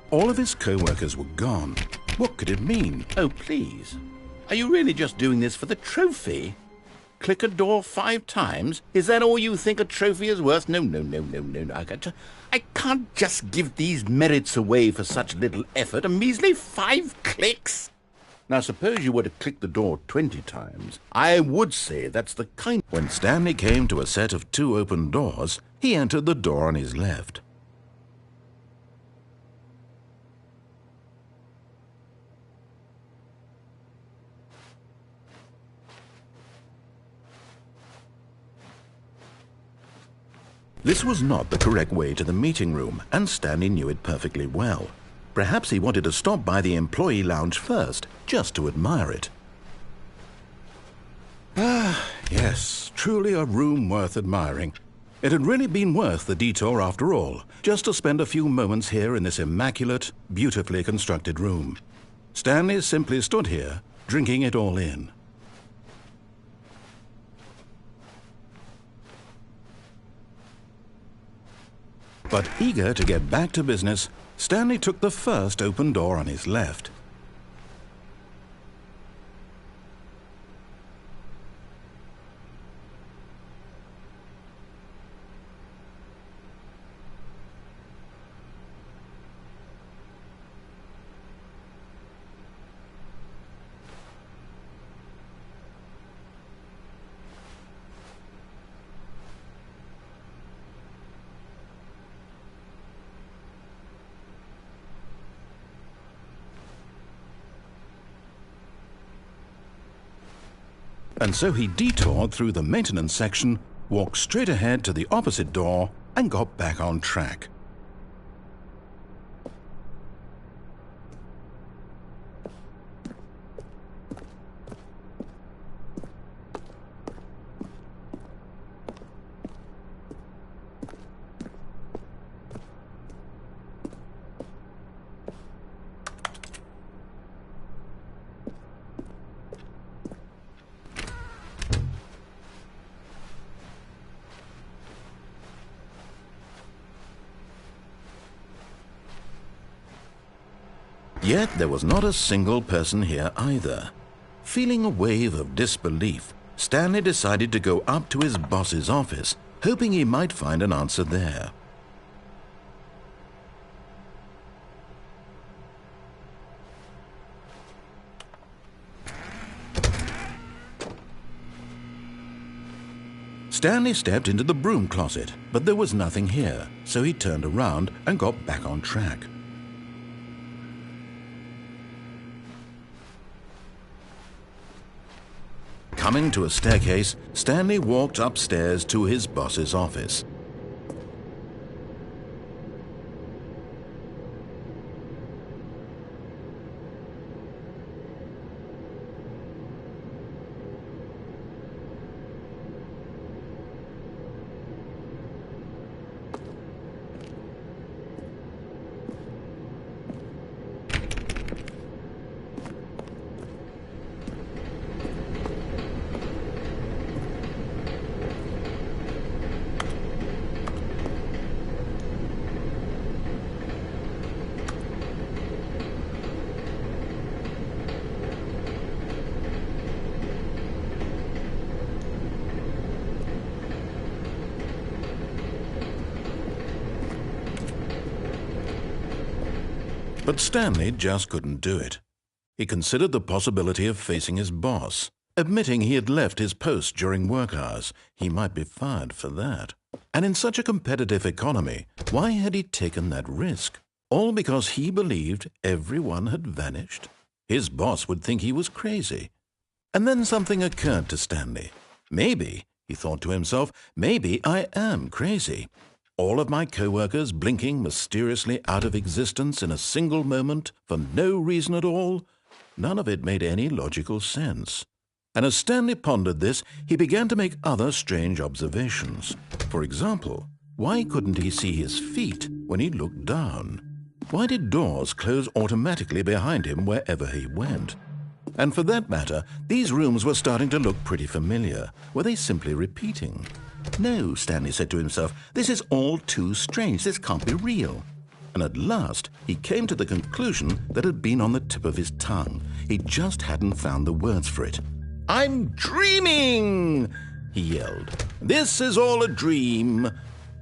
All of his co-workers were gone. What could it mean? Oh, please. Are you really just doing this for the trophy? Click a door 5 times? Is that all you think a trophy is worth? No. I can't just give these merits away for such little effort. A measly 5 clicks? Now, suppose you were to click the door 20 times. I would say that's the kind... When Stanley came to a set of 2 open doors, he entered the door on his left. This was not the correct way to the meeting room, and Stanley knew it perfectly well. Perhaps he wanted to stop by the employee lounge first, just to admire it. Ah, yes, truly a room worth admiring. It had really been worth the detour after all, just to spend a few moments here in this immaculate, beautifully constructed room. Stanley simply stood here, drinking it all in. But eager to get back to business, Stanley took the first open door on his left. And so he detoured through the maintenance section, walked straight ahead to the opposite door, and got back on track. Yet there was not a single person here either. Feeling a wave of disbelief, Stanley decided to go up to his boss's office, hoping he might find an answer there. Stanley stepped into the broom closet, but there was nothing here, so he turned around and got back on track. Coming to a staircase, Stanley walked upstairs to his boss's office. But Stanley just couldn't do it. He considered the possibility of facing his boss, admitting he had left his post during work hours. He might be fired for that. And in such a competitive economy, why had he taken that risk? All because he believed everyone had vanished? His boss would think he was crazy. And then something occurred to Stanley. Maybe, he thought to himself, maybe I am crazy. All of my co-workers blinking mysteriously out of existence in a single moment for no reason at all. None of it made any logical sense. And as Stanley pondered this, he began to make other strange observations. For example, why couldn't he see his feet when he looked down? Why did doors close automatically behind him wherever he went? And for that matter, these rooms were starting to look pretty familiar. Were they simply repeating? No, Stanley said to himself, this is all too strange. This can't be real. And at last, he came to the conclusion that had been on the tip of his tongue. He just hadn't found the words for it. "I'm dreaming!" he yelled. "This is all a dream."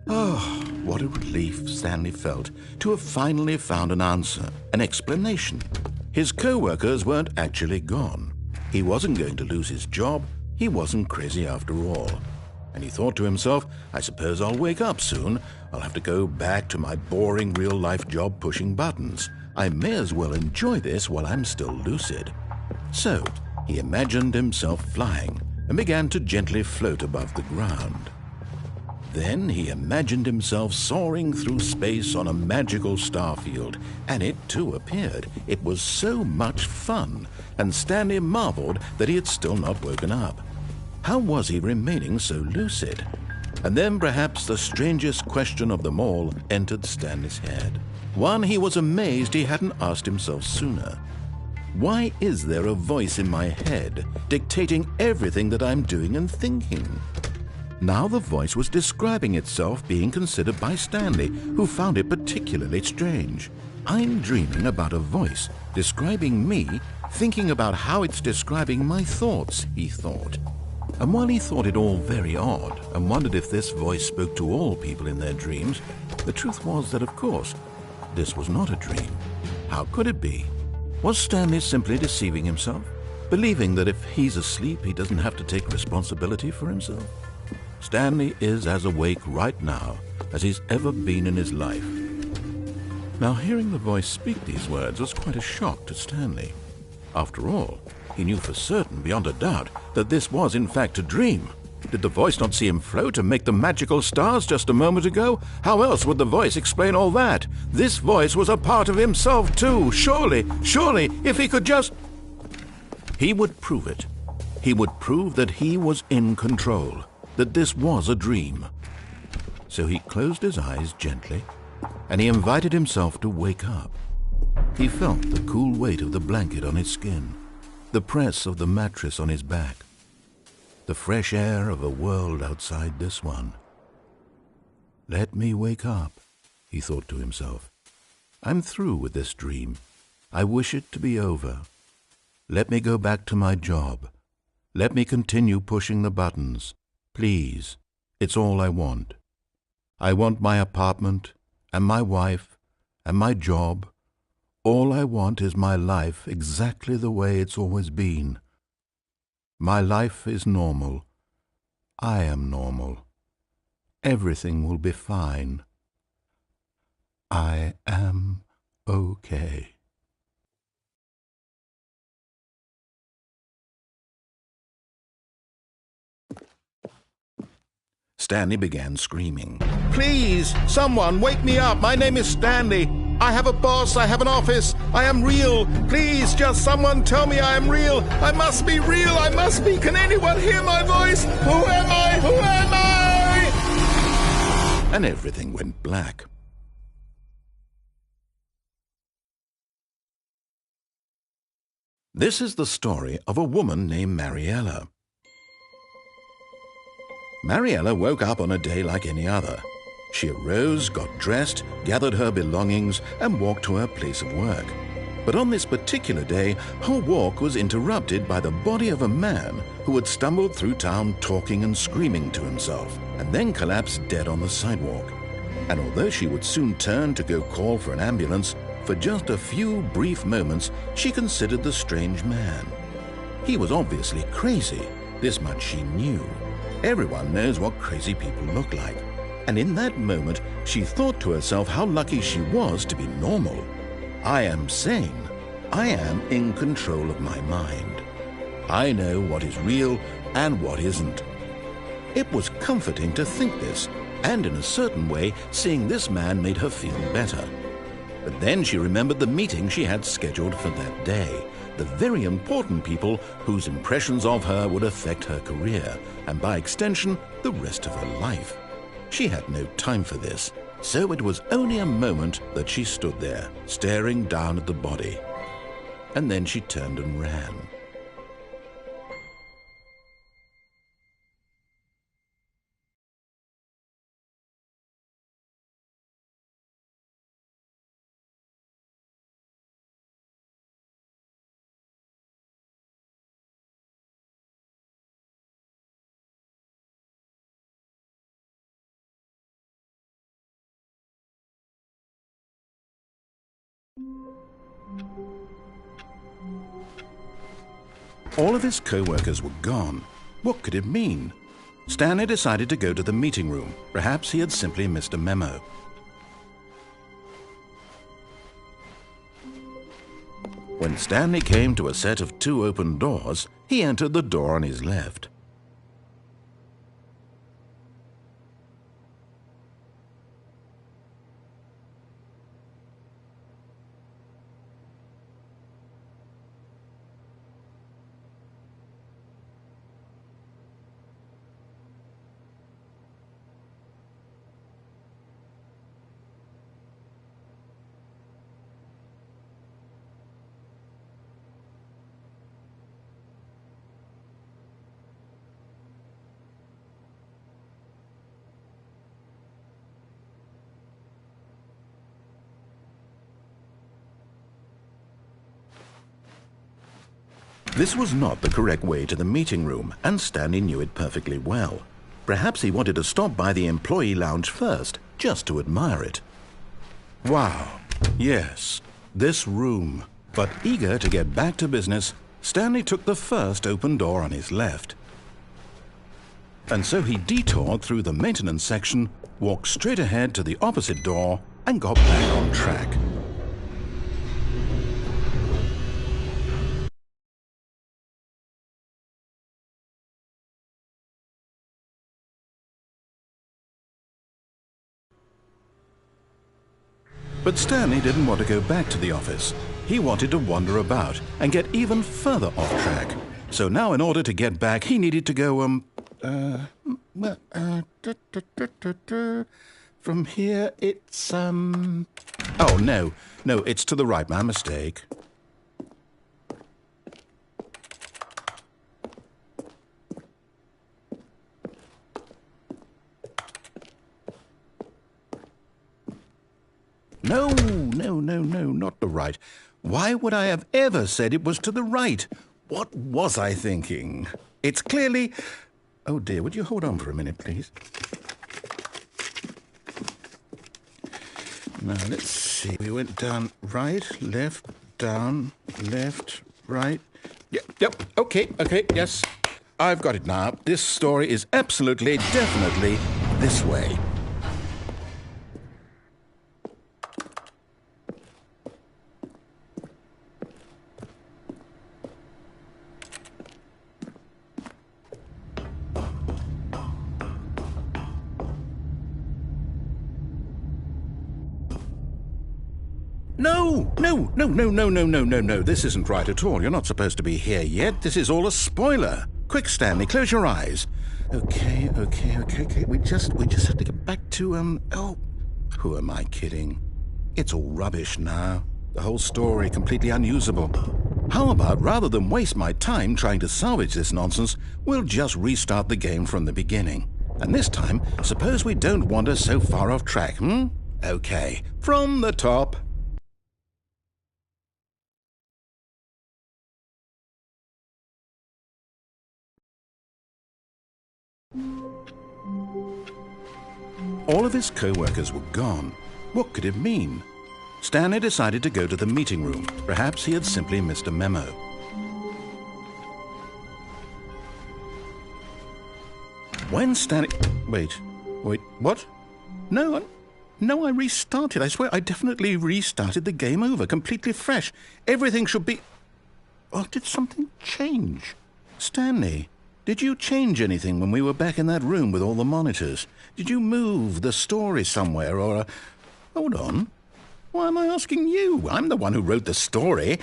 Oh, what a relief Stanley felt to have finally found an answer, an explanation. His co-workers weren't actually gone. He wasn't going to lose his job. He wasn't crazy after all. And he thought to himself, I suppose I'll wake up soon. I'll have to go back to my boring real-life job pushing buttons. I may as well enjoy this while I'm still lucid. So he imagined himself flying and began to gently float above the ground. Then he imagined himself soaring through space on a magical starfield, and it too appeared. It was so much fun, and Stanley marveled that he had still not woken up. How was he remaining so lucid? And then perhaps the strangest question of them all entered Stanley's head. One he was amazed he hadn't asked himself sooner. Why is there a voice in my head dictating everything that I'm doing and thinking? Now the voice was describing itself being considered by Stanley, who found it particularly strange. I'm dreaming about a voice describing me, thinking about how it's describing my thoughts, he thought. And while he thought it all very odd and wondered if this voice spoke to all people in their dreams, the truth was that, of course, this was not a dream. How could it be? Was Stanley simply deceiving himself, believing that if he's asleep, he doesn't have to take responsibility for himself? Stanley is as awake right now as he's ever been in his life. Now, hearing the voice speak these words was quite a shock to Stanley. After all, he knew for certain, beyond a doubt, that this was in fact a dream. Did the voice not see him float and make the magical stars just a moment ago? How else would the voice explain all that? This voice was a part of himself too. Surely, if he could just... He would prove it. He would prove that he was in control, that this was a dream. So he closed his eyes gently, and he invited himself to wake up. He felt the cool weight of the blanket on his skin, the press of the mattress on his back, the fresh air of a world outside this one. Let me wake up, he thought to himself. I'm through with this dream. I wish it to be over. Let me go back to my job. Let me continue pushing the buttons. Please, it's all I want. I want my apartment and my wife and my job. All I want is my life exactly the way it's always been. My life is normal. I am normal. Everything will be fine. I am okay. Stanley began screaming. Please, someone, wake me up. My name is Stanley. I have a boss. I have an office. I am real. Please, just someone tell me I am real. I must be real. I must be. Can anyone hear my voice? Who am I? Who am I? And everything went black. This is the story of a woman named Mariella. Mariella woke up on a day like any other. She arose, got dressed, gathered her belongings, and walked to her place of work. But on this particular day, her walk was interrupted by the body of a man who had stumbled through town talking and screaming to himself, and then collapsed dead on the sidewalk. And although she would soon turn to go call for an ambulance, For just a few brief moments, she considered the strange man. He was obviously crazy. This much she knew. Everyone knows what crazy people look like. And in that moment, she thought to herself how lucky she was to be normal. I am sane. I am in control of my mind. I know what is real and what isn't. It was comforting to think this, and in a certain way, seeing this man made her feel better. But then she remembered the meeting she had scheduled for that day, the very important people whose impressions of her would affect her career, and by extension, the rest of her life. She had no time for this, so it was only a moment that she stood there, staring down at the body. And then she turned and ran. All of his co-workers were gone. What could it mean? Stanley decided to go to the meeting room. Perhaps he had simply missed a memo. When Stanley came to a set of 2 open doors, he entered the door on his left. This was not the correct way to the meeting room, and Stanley knew it perfectly well. Perhaps he wanted to stop by the employee lounge first, just to admire it. Wow, yes, this room. But eager to get back to business, Stanley took the first open door on his left. And so he detoured through the maintenance section, walked straight ahead to the opposite door, and got back on track. But Stanley didn't want to go back to the office. He wanted to wander about and get even further off track. So now in order to get back, he needed to go, from here it's, oh, no, it's to the right, my mistake. No, not the right. Why would I have ever said it was to the right? What was I thinking? It's clearly... Oh dear, would you hold on for a minute, please? Now, let's see. We went down right, left, down, left, right. Yep, okay, yes. I've got it now. This story is absolutely, definitely this way. No. This isn't right at all. You're not supposed to be here yet. This is all a spoiler. Quick, Stanley, close your eyes. Okay. We just have to get back to, oh, who am I kidding? It's all rubbish now. The whole story completely unusable. How about, rather than waste my time trying to salvage this nonsense, we'll just restart the game from the beginning. And this time, suppose we don't wander so far off track, Okay, from the top. All of his co-workers were gone. What could it mean? Stanley decided to go to the meeting room. Perhaps he had simply missed a memo. When Stanley... Wait, what? No, I restarted. I swear I definitely restarted the game over, completely fresh. Everything should be... Oh, did something change? Stanley, did you change anything when we were back in that room with all the monitors? Did you move the story somewhere or... Hold on. Why am I asking you? I'm the one who wrote the story. It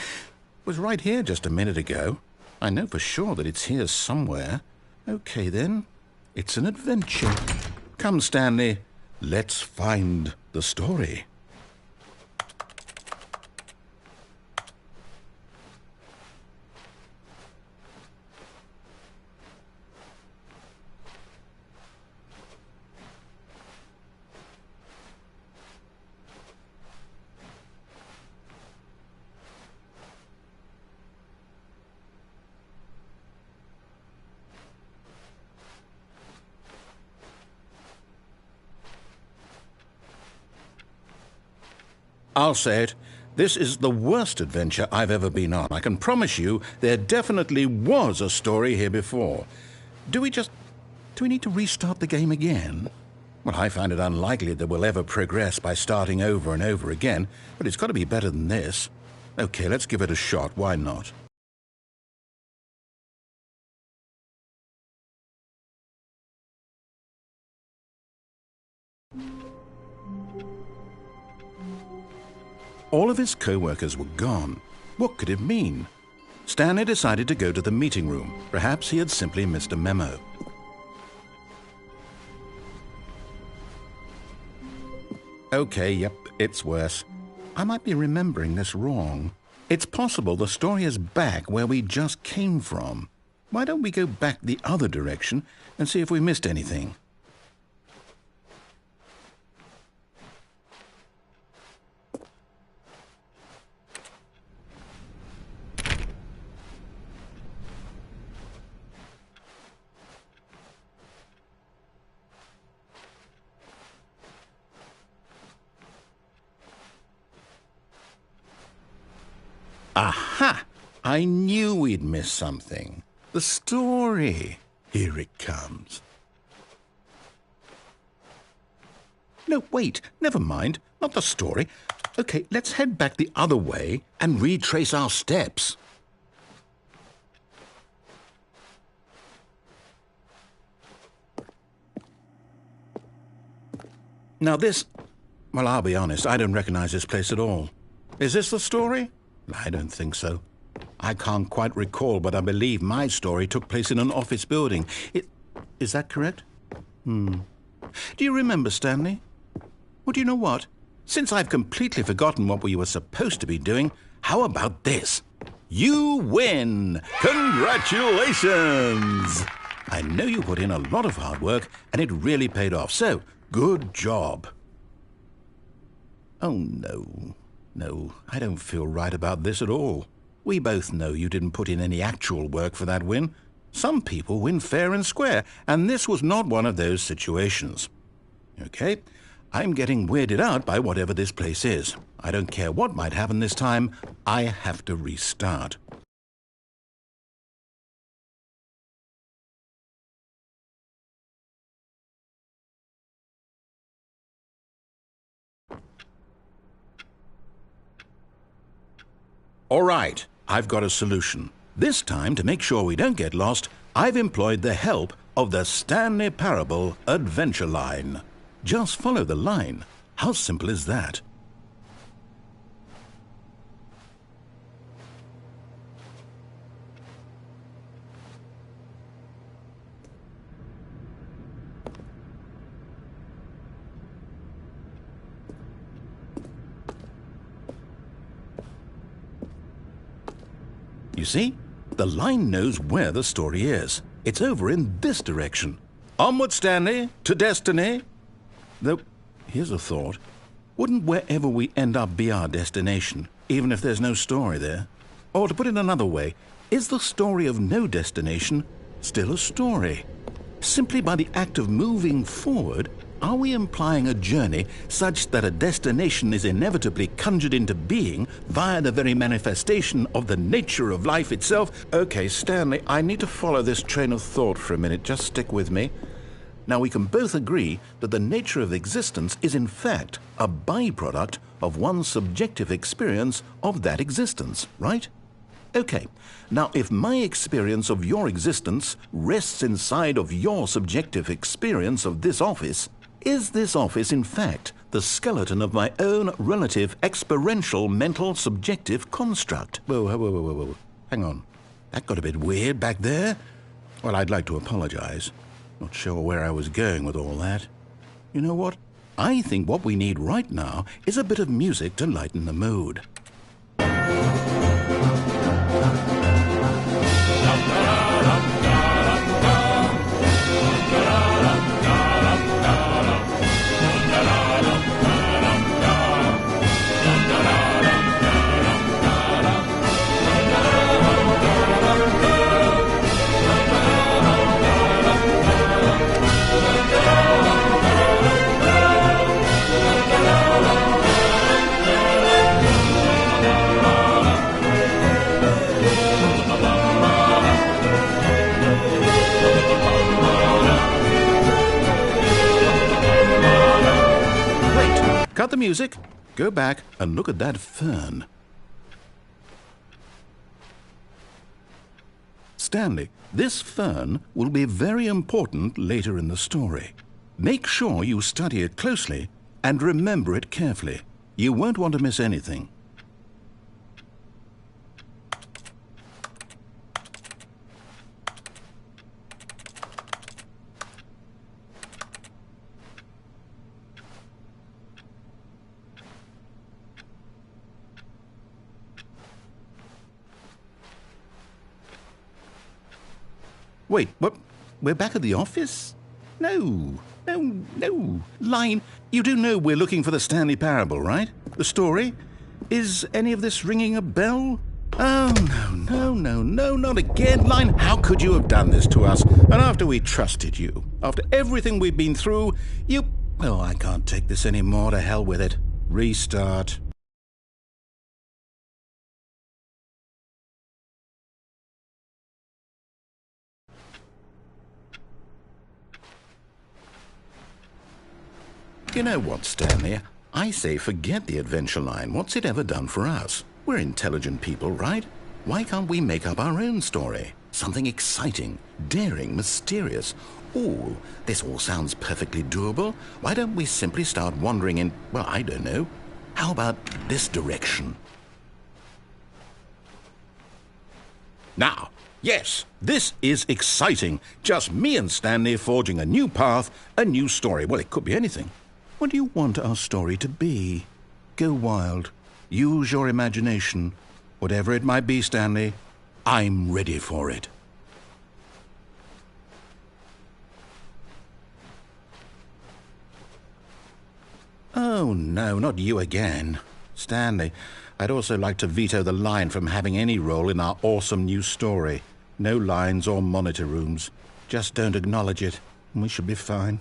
was right here just a minute ago. I know for sure that it's here somewhere. Okay, then. It's an adventure. Come, Stanley. Let's find the story. I'll say it. This is the worst adventure I've ever been on. I can promise you there definitely was a story here before. Do we need to restart the game again? Well, I find it unlikely that we'll ever progress by starting over and over again, but it's got to be better than this. Okay, let's give it a shot. Why not? All of his co-workers were gone. What could it mean? Stanley decided to go to the meeting room. Perhaps he had simply missed a memo. Okay, yep, it's worse. I might be remembering this wrong. It's possible the story is back where we just came from. Why don't we go back the other direction and see if we missed anything? Aha! I knew we'd missed something. The story. Here it comes. No, wait. Never mind. Not the story. Okay, let's head back the other way and retrace our steps. Now this... Well, I'll be honest. I don't recognize this place at all. Is this the story? I don't think so. I can't quite recall, but I believe my story took place in an office building. Is that correct? Do you remember, Stanley? Well, do you know what? Since I've completely forgotten what we were supposed to be doing, how about this? You win! Congratulations! I know you put in a lot of hard work, and it really paid off, so good job. Oh, no. No, I don't feel right about this at all. We both know you didn't put in any actual work for that win. Some people win fair and square, and this was not one of those situations. Okay, I'm getting weirded out by whatever this place is. I don't care what might happen this time. I have to restart. All right, I've got a solution. This time, to make sure we don't get lost, I've employed the help of the Stanley Parable Adventure Line. Just follow the line. How simple is that? You see, the line knows where the story is. It's over in this direction. Onward, Stanley, to destiny. Though, here's a thought. Wouldn't wherever we end up be our destination, even if there's no story there? Or to put it another way, is the story of no destination still a story? Simply by the act of moving forward, Are we implying a journey such that a destination is inevitably conjured into being via the very manifestation of the nature of life itself? Okay, Stanley, I need to follow this train of thought for a minute. Just stick with me. Now, we can both agree that the nature of existence is in fact a byproduct of one's subjective experience of that existence, right? Okay, now if my experience of your existence rests inside of your subjective experience of this office, is this office in fact the skeleton of my own relative experiential mental subjective construct? Whoa. Hang on. That got a bit weird back there. Well, I'd like to apologize. Not sure where I was going with all that. You know what? I think what we need right now is a bit of music to lighten the mood. Cut the music, go back and look at that fern. Stanley, this fern will be very important later in the story. Make sure you study it closely and remember it carefully. You won't want to miss anything. Wait, what? We're back at the office? No. Line, you do know we're looking for the Stanley Parable, right? The story? Is any of this ringing a bell? Oh, no, not again. Line, how could you have done this to us? And after we trusted you, after everything we've been through, you... Oh, I can't take this anymore. To hell with it. Restart. You know what, Stanley? I say forget the adventure line. What's it ever done for us? We're intelligent people, right? Why can't we make up our own story? Something exciting, daring, mysterious. Ooh, this all sounds perfectly doable. Why don't we simply start wandering in, well, I don't know. How about this direction? Now, yes, this is exciting. Just me and Stanley forging a new path, a new story. Well, it could be anything. What do you want our story to be? Go wild. Use your imagination. Whatever it might be, Stanley, I'm ready for it. Oh, no, not you again. Stanley, I'd also like to veto the line from having any role in our awesome new story. No lines or monitor rooms. Just don't acknowledge it, and we should be fine.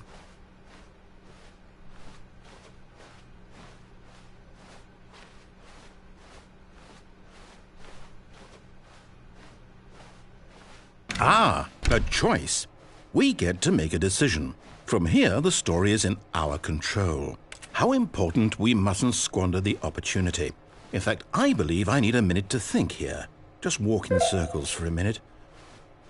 Ah, a choice. We get to make a decision. From here, the story is in our control. How important we mustn't squander the opportunity. In fact, I believe I need a minute to think here. Just walk in circles for a minute.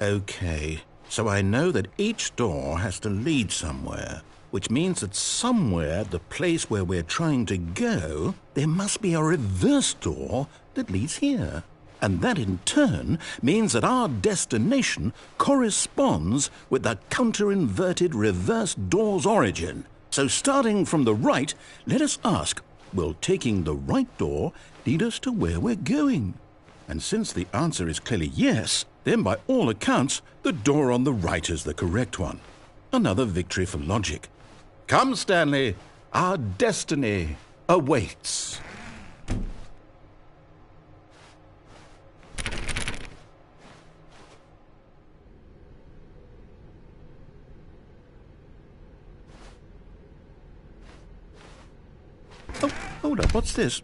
Okay, so I know that each door has to lead somewhere, which means that somewhere, the place where we're trying to go, there must be a reverse door that leads here. And that in turn means that our destination corresponds with the counter-inverted reverse door's origin. So starting from the right, let us ask, will taking the right door lead us to where we're going? And since the answer is clearly yes, then by all accounts, the door on the right is the correct one. Another victory for logic. Come, Stanley, our destiny awaits. Hold up, what's this?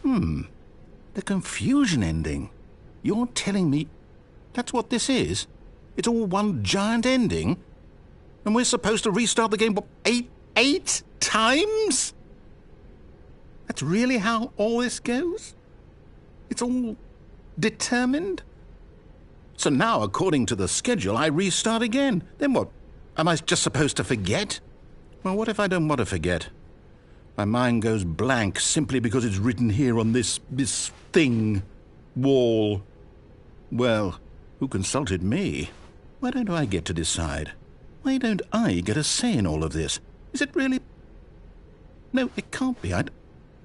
The confusion ending. You're telling me that's what this is? It's all one giant ending? And we're supposed to restart the game, what, eight times? That's really how all this goes? It's all determined? So now, according to the schedule, I restart again. Then what? Am I just supposed to forget? Well, what if I don't want to forget? My mind goes blank simply because it's written here on this thing, wall. Well, who consulted me? Why don't I get to decide? Why don't I get a say in all of this? Is it really? No, it can't be. I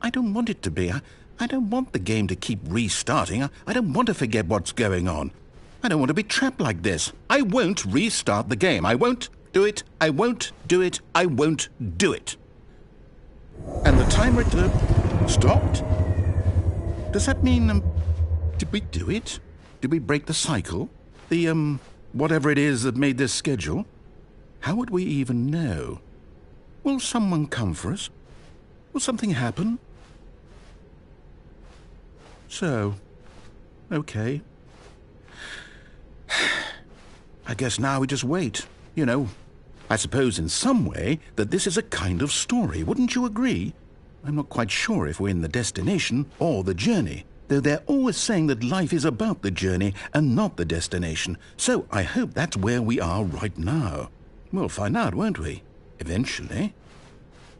don't want it to be. I don't want the game to keep restarting. I don't want to forget what's going on. I don't want to be trapped like this. I won't restart the game. I won't do it. I won't do it. I won't do it. And the timer stopped? Does that mean, did we do it? Did we break the cycle? The, whatever it is that made this schedule? How would we even know? Will someone come for us? Will something happen? So, okay. I guess now we just wait, you know. I suppose in some way that this is a kind of story, wouldn't you agree? I'm not quite sure if we're in the destination or the journey, though they're always saying that life is about the journey and not the destination, so I hope that's where we are right now. We'll find out, won't we? Eventually.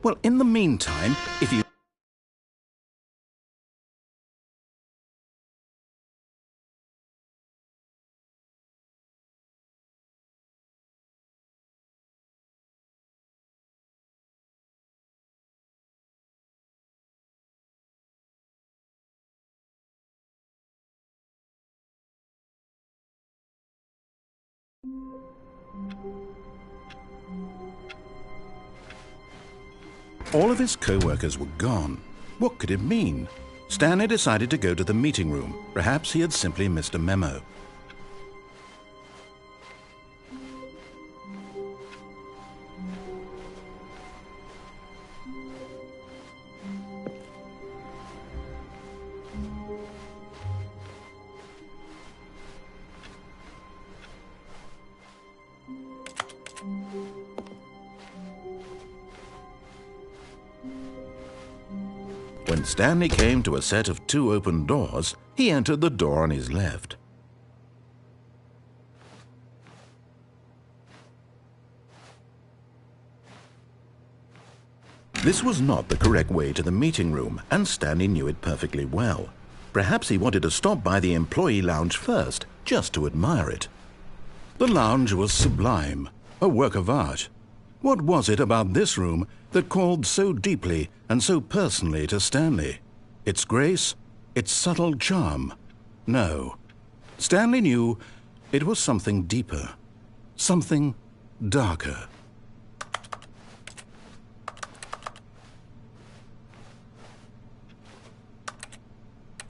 Well, in the meantime, if you... All of his co-workers were gone. What could it mean? Stanley decided to go to the meeting room. Perhaps he had simply missed a memo. When Stanley came to a set of 2 open doors, he entered the door on his left. This was not the correct way to the meeting room, and Stanley knew it perfectly well. Perhaps he wanted to stop by the employee lounge first, just to admire it. The lounge was sublime, a work of art. What was it about this room that called so deeply and so personally to Stanley? Its grace? Its subtle charm? No. Stanley knew it was something deeper, something darker.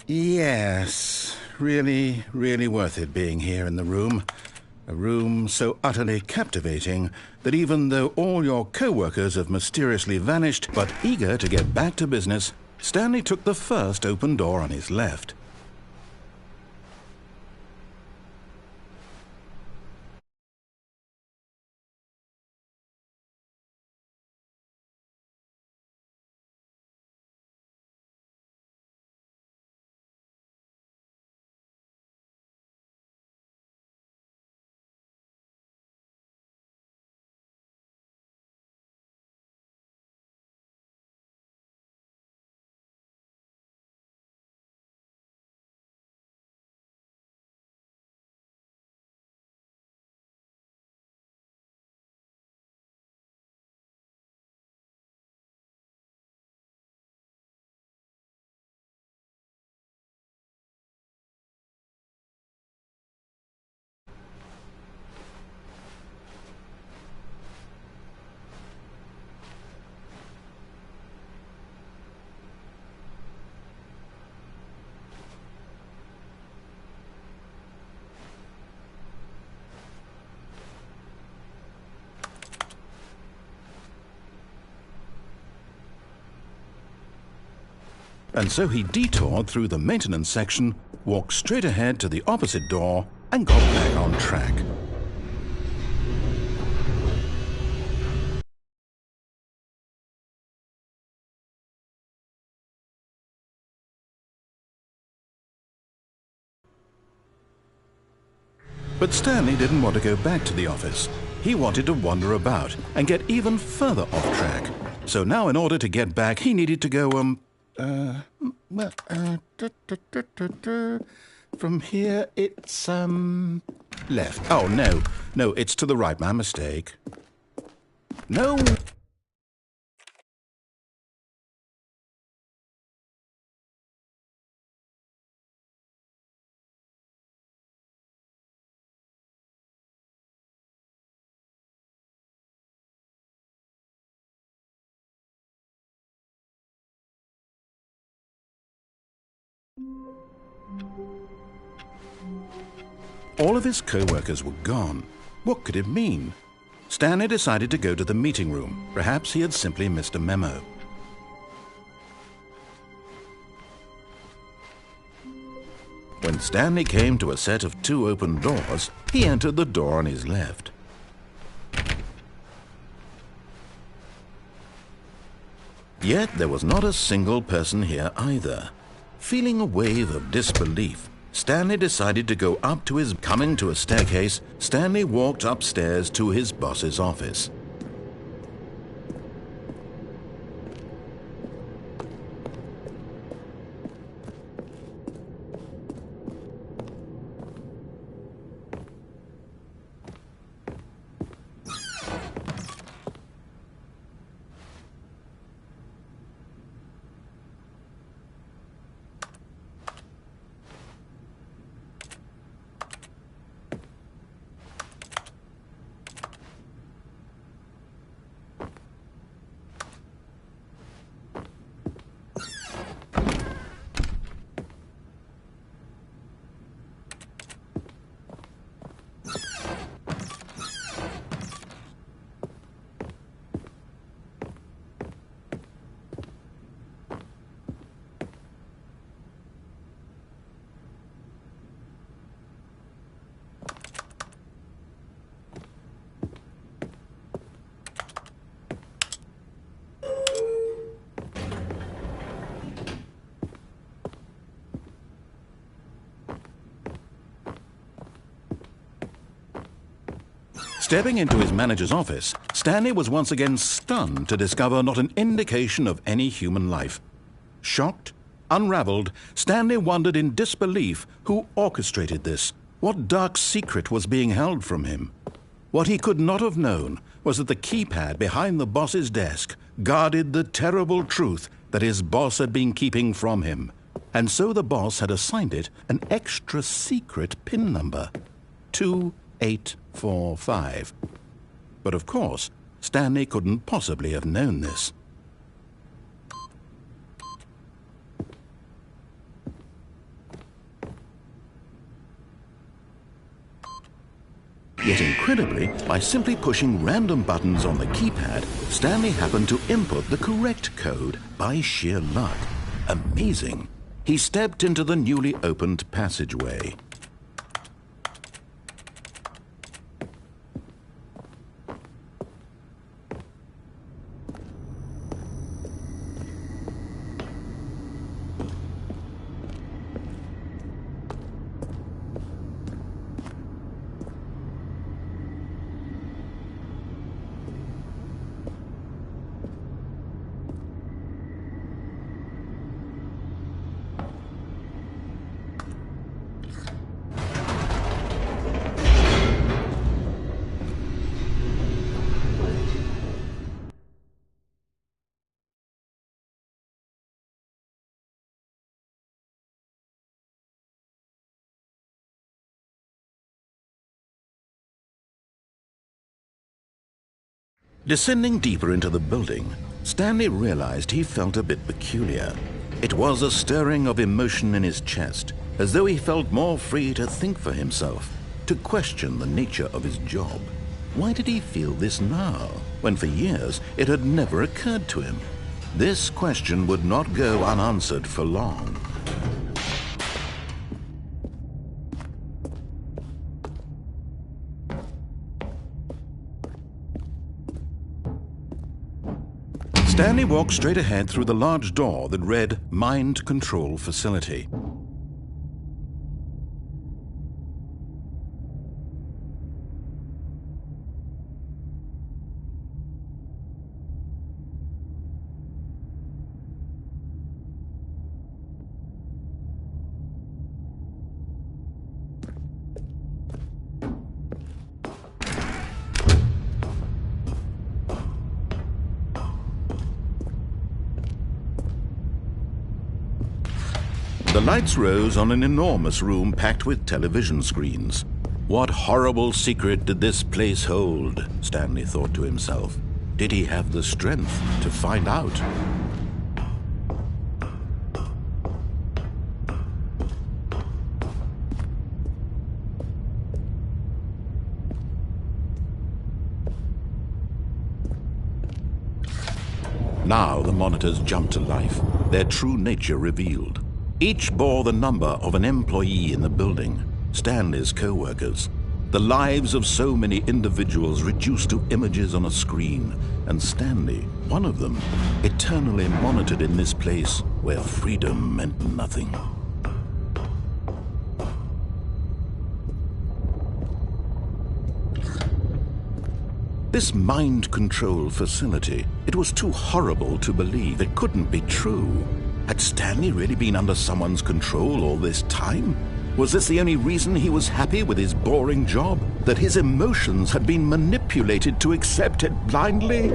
Yes, really, really worth it being here in the room. A room so utterly captivating that even though all your co-workers have mysteriously vanished, but eager to get back to business, Stanley took the first open door on his left. And so he detoured through the maintenance section, walked straight ahead to the opposite door, and got back on track. But Stanley didn't want to go back to the office. He wanted to wander about and get even further off track. So now in order to get back, he needed to go, from here it's, left. Oh, no, it's to the right, my mistake. No. All of his co-workers were gone. What could it mean? Stanley decided to go to the meeting room. Perhaps he had simply missed a memo. When Stanley came to a set of 2 open doors, he entered the door on his left. Yet there was not a single person here either. Feeling a wave of disbelief, Stanley decided to go up to his... Coming to a staircase, Stanley walked upstairs to his boss's office. Stepping into his manager's office, Stanley was once again stunned to discover not an indication of any human life. Shocked, unraveled, Stanley wondered in disbelief who orchestrated this. What dark secret was being held from him? What he could not have known was that the keypad behind the boss's desk guarded the terrible truth that his boss had been keeping from him. And so the boss had assigned it an extra secret PIN number, 2845. But of course, Stanley couldn't possibly have known this. Yet incredibly, by simply pushing random buttons on the keypad, Stanley happened to input the correct code by sheer luck. Amazing. He stepped into the newly opened passageway. Descending deeper into the building, Stanley realized he felt a bit peculiar. It was a stirring of emotion in his chest, as though he felt more free to think for himself, to question the nature of his job. Why did he feel this now, when for years it had never occurred to him? This question would not go unanswered for long. Stanley walked straight ahead through the large door that read Mind Control Facility. The lights rose on an enormous room packed with television screens. What horrible secret did this place hold? Stanley thought to himself. Did he have the strength to find out? Now the monitors jumped to life, their true nature revealed. Each bore the number of an employee in the building, Stanley's co-workers. The lives of so many individuals reduced to images on a screen, and Stanley, one of them, eternally monitored in this place where freedom meant nothing. This mind control facility, it was too horrible to believe. It couldn't be true. Had Stanley really been under someone's control all this time? Was this the only reason he was happy with his boring job? That his emotions had been manipulated to accept it blindly?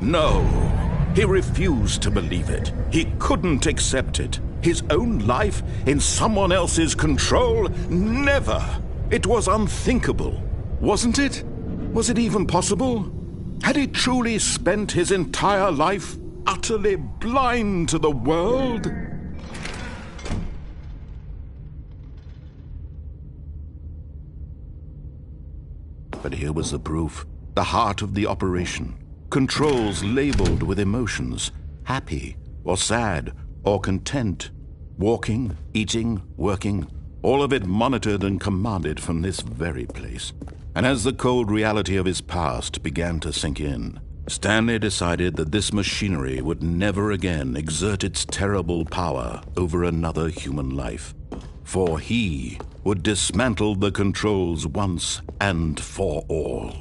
No, he refused to believe it. He couldn't accept it. His own life in someone else's control? Never! It was unthinkable, wasn't it? Was it even possible? Had he truly spent his entire life utterly blind to the world? But here was the proof. The heart of the operation. Controls labeled with emotions. Happy, or sad, or content. Walking, eating, working. All of it monitored and commanded from this very place. And as the cold reality of his past began to sink in, Stanley decided that this machinery would never again exert its terrible power over another human life. For he would dismantle the controls once and for all.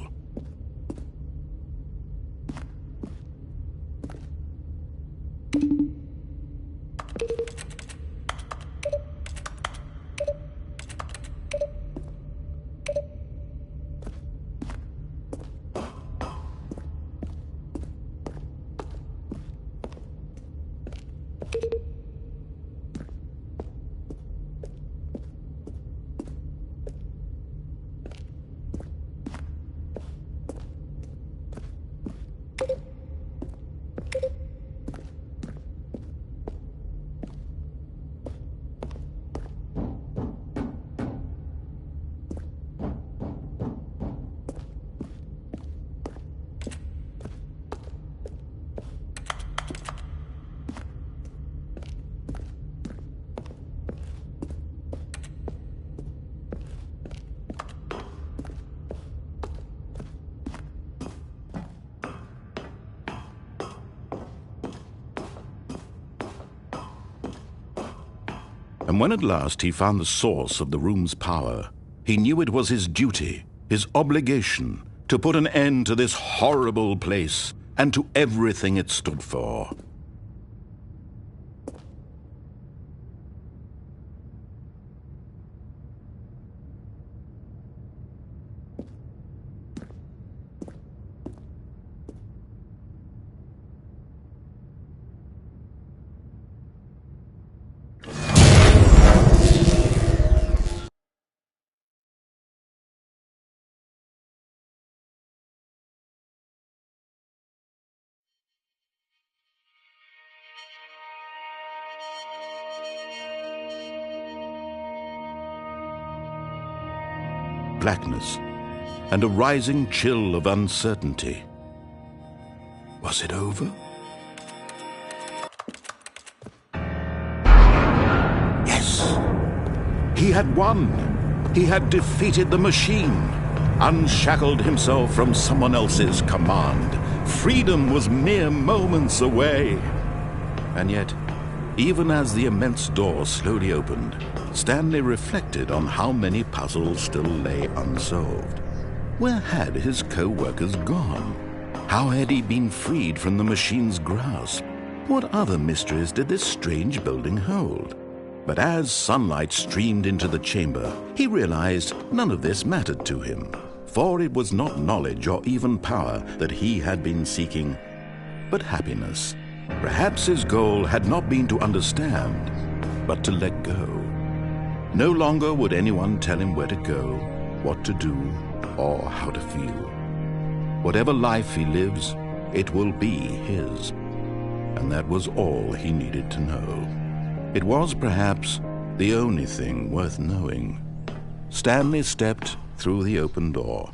And when at last he found the source of the room's power, he knew it was his duty, his obligation, to put an end to this horrible place and to everything it stood for. Blackness, and a rising chill of uncertainty. Was it over? Yes! He had won! He had defeated the machine, unshackled himself from someone else's command. Freedom was mere moments away. And yet, even as the immense door slowly opened, Stanley reflected on how many puzzles still lay unsolved. Where had his co-workers gone? How had he been freed from the machine's grasp? What other mysteries did this strange building hold? But as sunlight streamed into the chamber, he realized none of this mattered to him, for it was not knowledge or even power that he had been seeking, but happiness. Perhaps his goal had not been to understand, but to let go. No longer would anyone tell him where to go, what to do, or how to feel. Whatever life he lives, it will be his. And that was all he needed to know. It was perhaps the only thing worth knowing. Stanley stepped through the open door.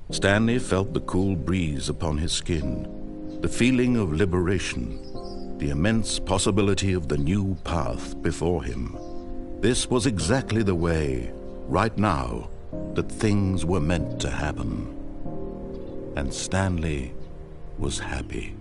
Stanley felt the cool breeze upon his skin, the feeling of liberation, the immense possibility of the new path before him. This was exactly the way, right now, that things were meant to happen. And Stanley was happy.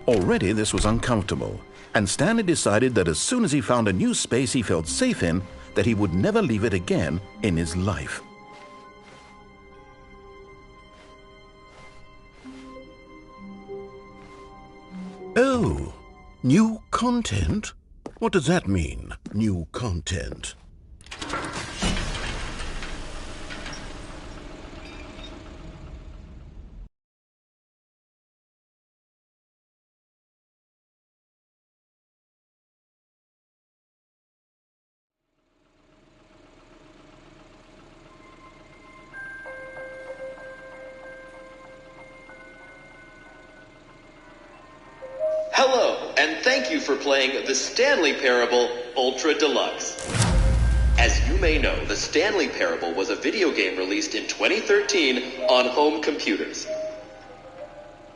Already this was uncomfortable, and Stanley decided that as soon as he found a new space he felt safe in, that he would never leave it again in his life. Oh, new content? What does that mean, new content? Hello, and thank you for playing The Stanley Parable Ultra Deluxe. As you may know, The Stanley Parable was a video game released in 2013 on home computers.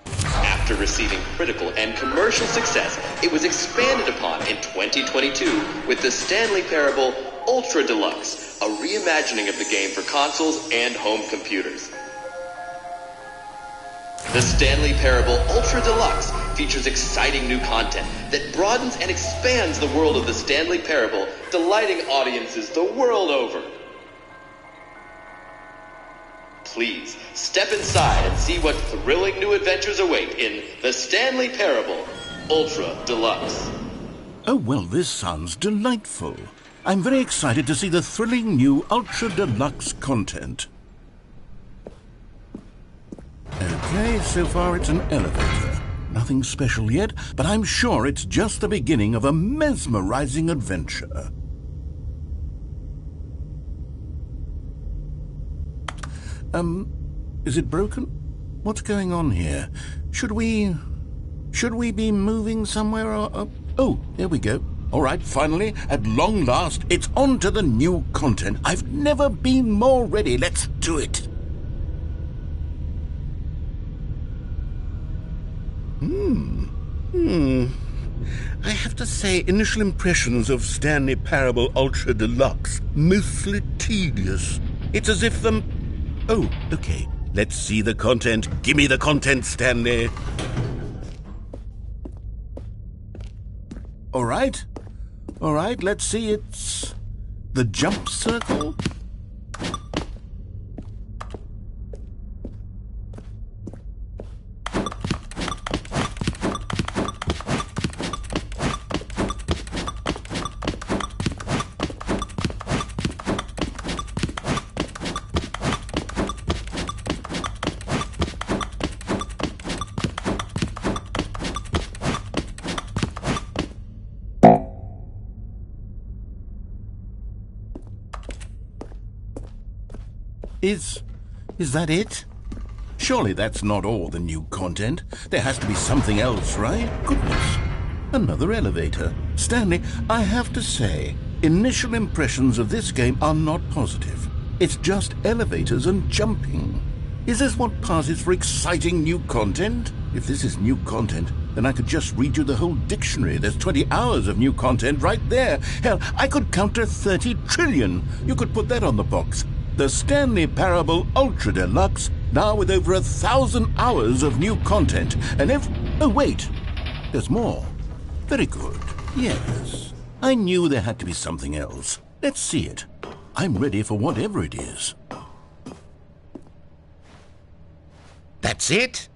After receiving critical and commercial success, it was expanded upon in 2022 with The Stanley Parable Ultra Deluxe, a reimagining of the game for consoles and home computers. The Stanley Parable Ultra Deluxe features exciting new content that broadens and expands the world of the Stanley Parable, delighting audiences the world over. Please, step inside and see what thrilling new adventures await in The Stanley Parable Ultra Deluxe. Oh, well, this sounds delightful. I'm very excited to see the thrilling new Ultra Deluxe content. Okay, so far it's an elevator. Nothing special yet, but I'm sure it's just the beginning of a mesmerizing adventure. Is it broken? What's going on here? Should we be moving somewhere or... Oh, there we go. All right, finally, at long last, it's on to the new content. I've never been more ready. Let's do it. I have to say, initial impressions of Stanley Parable Ultra Deluxe, mostly tedious. It's as if the... Oh, okay. Let's see the content. Give me the content, Stanley. All right, let's see. It's the jump circle. Is that it? Surely that's not all the new content. There has to be something else, right? Goodness. Another elevator. Stanley, I have to say, initial impressions of this game are not positive. It's just elevators and jumping. Is this what passes for exciting new content? If this is new content, then I could just read you the whole dictionary. There's 20 hours of new content right there. Hell, I could count to 30 trillion. You could put that on the box. The Stanley Parable Ultra Deluxe, now with over 1,000 hours of new content. And oh wait, there's more. Very good. Yes. I knew there had to be something else. Let's see it. I'm ready for whatever it is. That's it?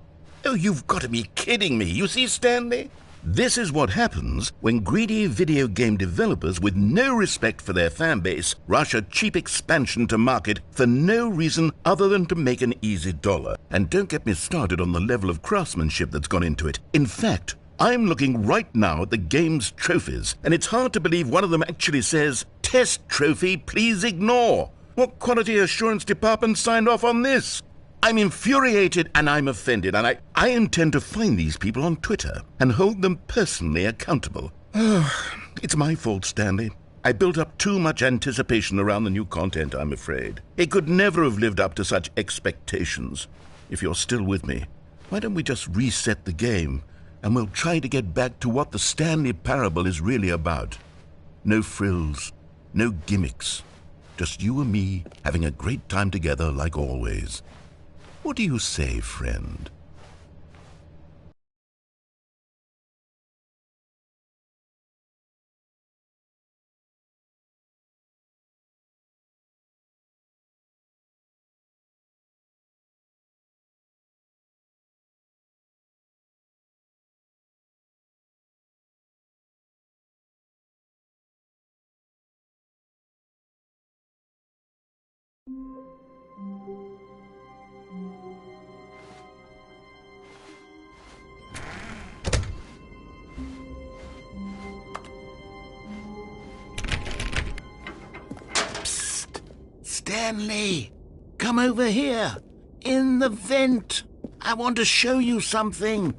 Oh, you've got to be kidding me. You see, Stanley? This is what happens when greedy video game developers with no respect for their fan base rush a cheap expansion to market for no reason other than to make an easy dollar. And don't get me started on the level of craftsmanship that's gone into it. In fact, I'm looking right now at the game's trophies, and it's hard to believe one of them actually says, "Test trophy, please ignore." What quality assurance department signed off on this? I'm infuriated and I'm offended, and I intend to find these people on Twitter and hold them personally accountable. It's my fault, Stanley. I built up too much anticipation around the new content, I'm afraid. It could never have lived up to such expectations. If you're still with me, why don't we just reset the game, and we'll try to get back to what the Stanley Parable is really about. No frills, no gimmicks. Just you and me having a great time together like always. What do you say, friend? Stanley, come over here. In the vent. I want to show you something.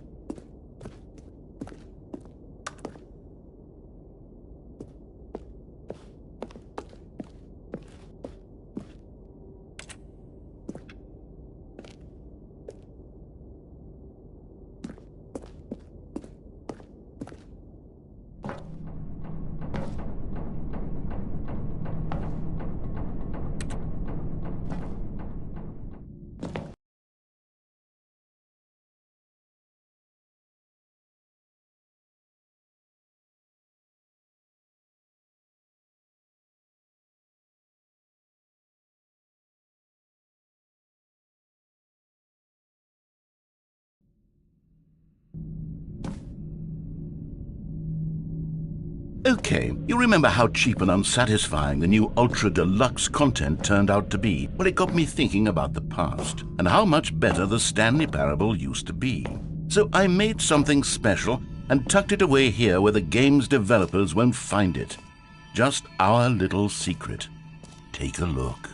Okay, you remember how cheap and unsatisfying the new Ultra Deluxe content turned out to be? Well, it got me thinking about the past and how much better the Stanley Parable used to be. So I made something special and tucked it away here where the game's developers won't find it. Just our little secret. Take a look.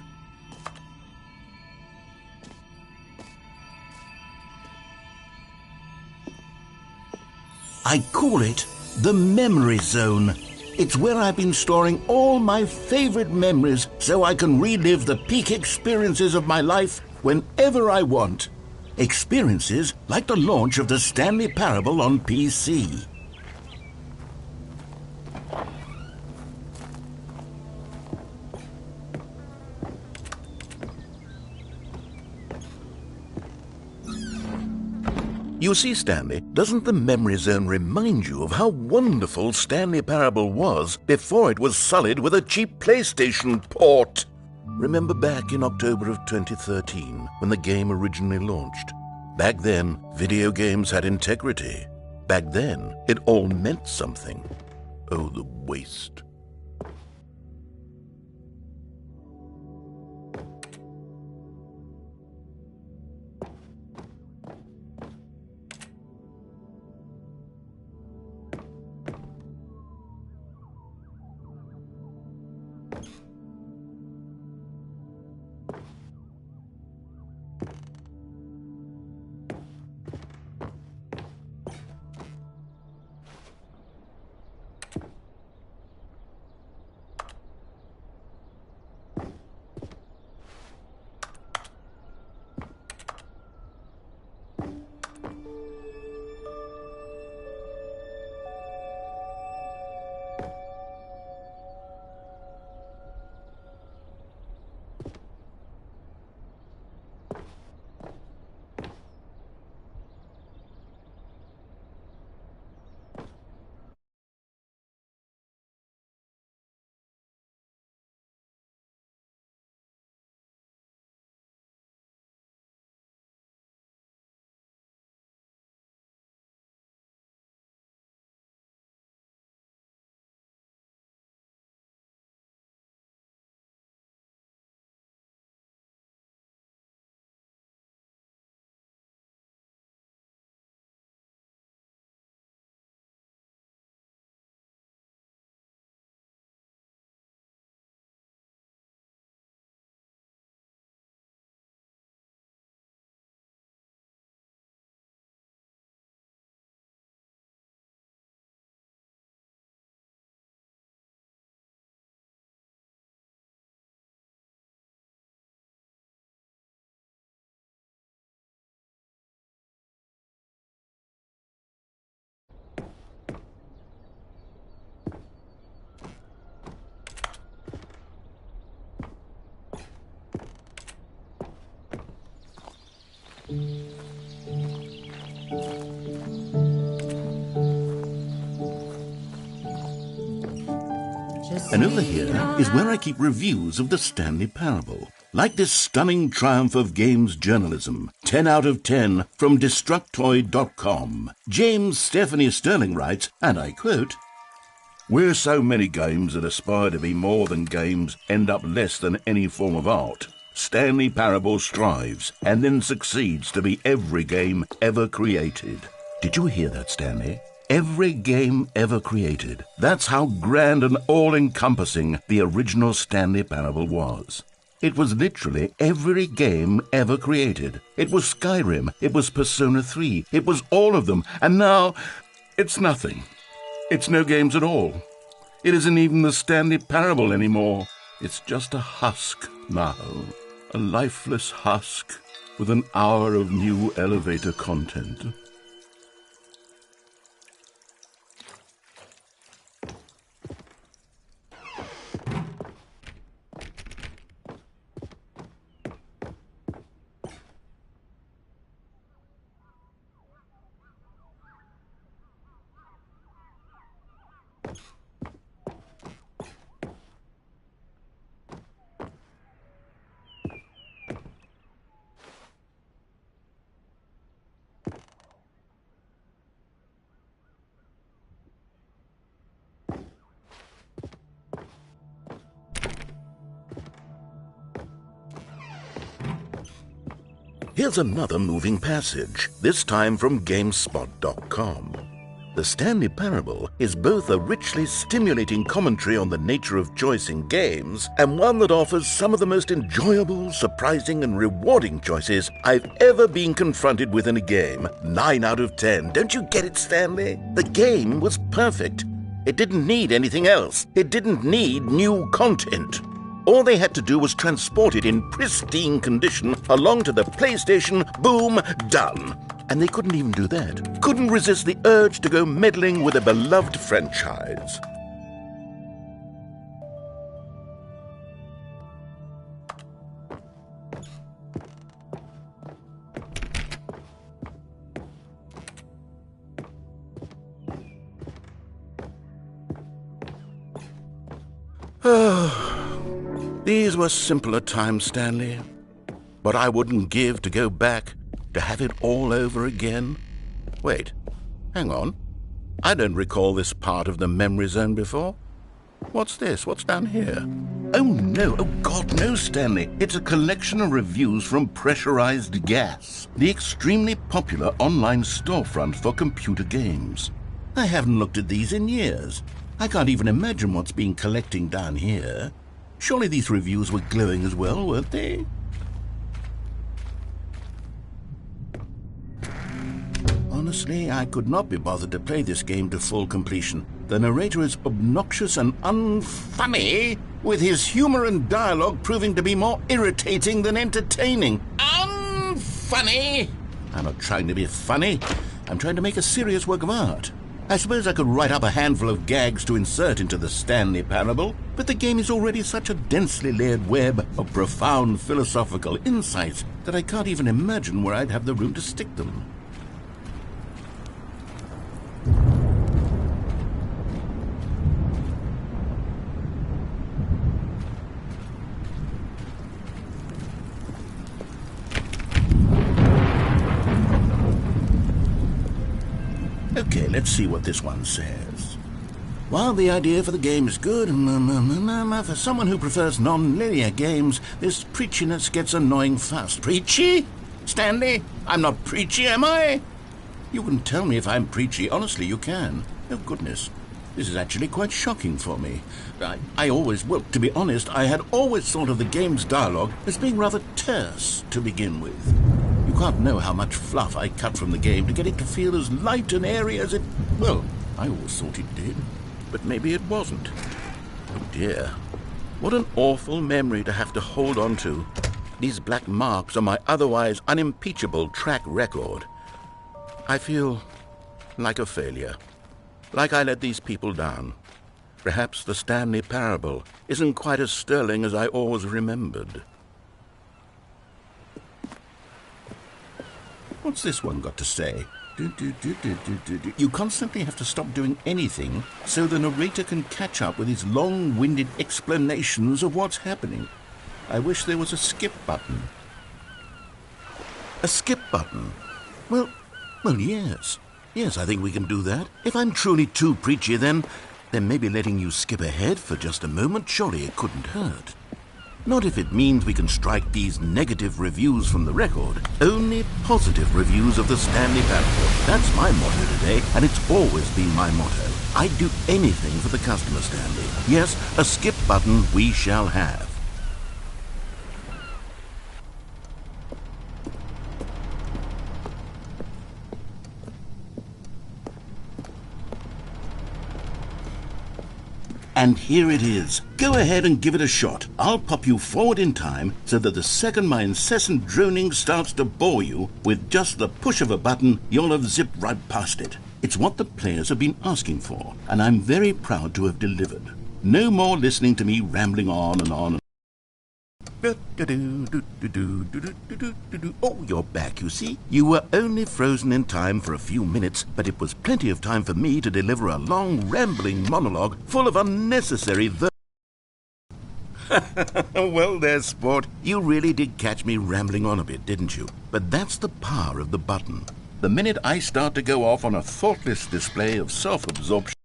I call it the Memory Zone. It's where I've been storing all my favorite memories so I can relive the peak experiences of my life whenever I want. Experiences like the launch of the Stanley Parable on PC. You see, Stanley, doesn't the Memory Zone remind you of how wonderful Stanley Parable was before it was sullied with a cheap PlayStation port? Remember back in October of 2013, when the game originally launched? Back then, video games had integrity. Back then, it all meant something. Oh, the waste. And over here is where I keep reviews of the Stanley Parable. Like this stunning triumph of games journalism, 10 out of 10 from Destructoid.com. James Stephanie Sterling writes, and I quote, "Where so many games that aspire to be more than games end up less than any form of art, Stanley Parable strives and then succeeds to be every game ever created." Did you hear that, Stanley? Every game ever created. That's how grand and all-encompassing the original Stanley Parable was. It was literally every game ever created. It was Skyrim, it was Persona 3, it was all of them, and now it's nothing. It's no games at all. It isn't even the Stanley Parable anymore. It's just a husk now. A lifeless husk with an hour of new elevator content. Here's another moving passage, this time from GameSpot.com. The Stanley Parable is both a richly stimulating commentary on the nature of choice in games and one that offers some of the most enjoyable, surprising, and rewarding choices I've ever been confronted with in a game. 9 out of 10. Don't you get it, Stanley? The game was perfect. It didn't need anything else. It didn't need new content. All they had to do was transport it in pristine condition along to the PlayStation. Boom, done. And they couldn't even do that. Couldn't resist the urge to go meddling with a beloved franchise. These were simpler times, Stanley. But I wouldn't give to go back, to have it all over again. Wait, hang on. I don't recall this part of the memory zone before. What's this? What's down here? Oh no, oh God, no, Stanley. It's a collection of reviews from Pressurized Gas, the extremely popular online storefront for computer games. I haven't looked at these in years. I can't even imagine what's been collecting down here. Surely these reviews were glowing as well, weren't they? Honestly, I could not be bothered to play this game to full completion. The narrator is obnoxious and unfunny, with his humor and dialogue proving to be more irritating than entertaining. Unfunny! I'm not trying to be funny. I'm trying to make a serious work of art. I suppose I could write up a handful of gags to insert into the Stanley Parable, but the game is already such a densely layered web of profound philosophical insights that I can't even imagine where I'd have the room to stick them. Okay, let's see what this one says. While the idea for the game is good, for someone who prefers non-linear games, this preachiness gets annoying fast. Preachy? Stanley? I'm not preachy, am I? You can tell me if I'm preachy. Honestly, you can. Oh, goodness. This is actually quite shocking for me. Well, to be honest, I had always thought of the game's dialogue as being rather terse to begin with. You can't know how much fluff I cut from the game to get it to feel as light and airy as it... Well, I always thought it did, but maybe it wasn't. Oh dear. What an awful memory to have to hold on to. These black marks on my otherwise unimpeachable track record. I feel like a failure. Like I let these people down. Perhaps the Stanley Parable isn't quite as sterling as I always remembered. What's this one got to say? You constantly have to stop doing anything so the narrator can catch up with his long-winded explanations of what's happening. I wish there was a skip button. A skip button? Well, yes. Yes, I think we can do that. If I'm truly too preachy, then maybe letting you skip ahead for just a moment, surely it couldn't hurt. Not if it means we can strike these negative reviews from the record. Only positive reviews of the Stanley Parable. That's my motto today, and it's always been my motto. I'd do anything for the customer, Stanley. Yes, a skip button we shall have. And here it is. Go ahead and give it a shot. I'll pop you forward in time so that the second my incessant droning starts to bore you, with just the push of a button, you'll have zipped right past it. It's what the players have been asking for, and I'm very proud to have delivered. No more listening to me rambling on and on. Oh, you're back, you see. You were only frozen in time for a few minutes, but it was plenty of time for me to deliver a long, rambling monologue full of unnecessary Well, there, sport. You really did catch me rambling on a bit, didn't you? But that's the power of the button. The minute I start to go off on a thoughtless display of self-absorption...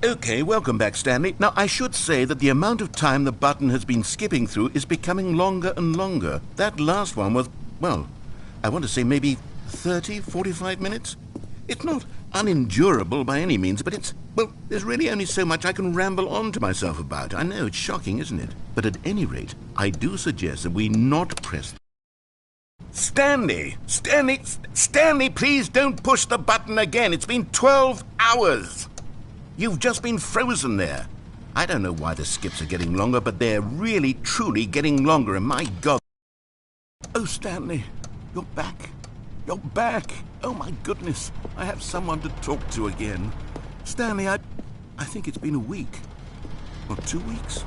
Okay, welcome back, Stanley. Now, I should say that the amount of time the button has been skipping through is becoming longer and longer. That last one was, well, I want to say maybe 30, 45 minutes? It's not unendurable by any means, but there's really only so much I can ramble on to myself about. I know, it's shocking, isn't it? But at any rate, I do suggest that we not press... Stanley, please don't push the button again. It's been 12 hours. You've just been frozen there. I don't know why the skips are getting longer, but they're really, truly getting longer, and my God... Oh, Stanley, you're back. You're back. Oh, my goodness. I have someone to talk to again. Stanley, I think it's been a week. Or 2 weeks.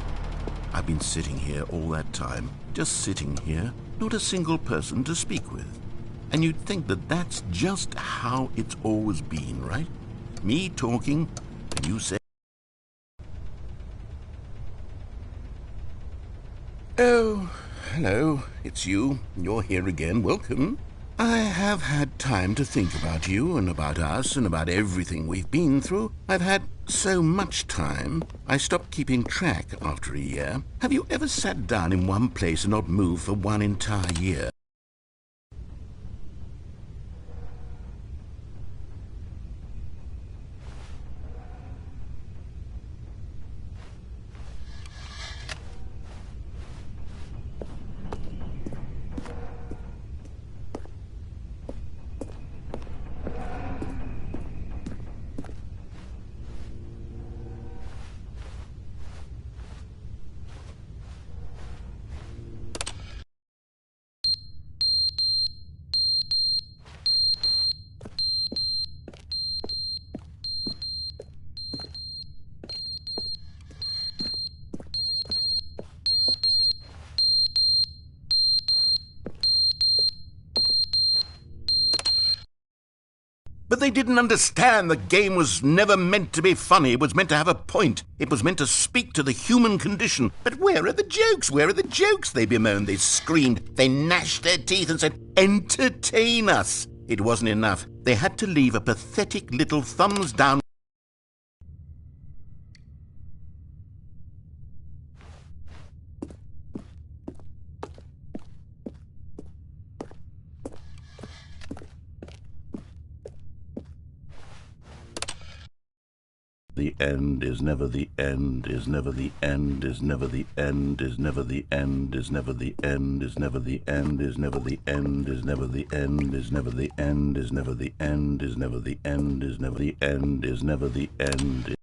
I've been sitting here all that time. Just sitting here. Not a single person to speak with. And you'd think that that's just how it's always been, right? Me talking... And you say, oh, hello, it's you. You're here again. Welcome. I have had time to think about you and about us and about everything we've been through. I've had so much time. I stopped keeping track after a year. Have you ever sat down in one place and not moved for one entire year? But they didn't understand the game was never meant to be funny. It was meant to have a point. It was meant to speak to the human condition. But where are the jokes? Where are the jokes? They bemoaned, they screamed, they gnashed their teeth and said, entertain us. It wasn't enough. They had to leave a pathetic little thumbs down. The end is never the end, is never the end, is never the end, is never the end, is never the end, is never the end, is never the end, is never the end, is never the end, is never the end, is never the end, is never the end, is never the end.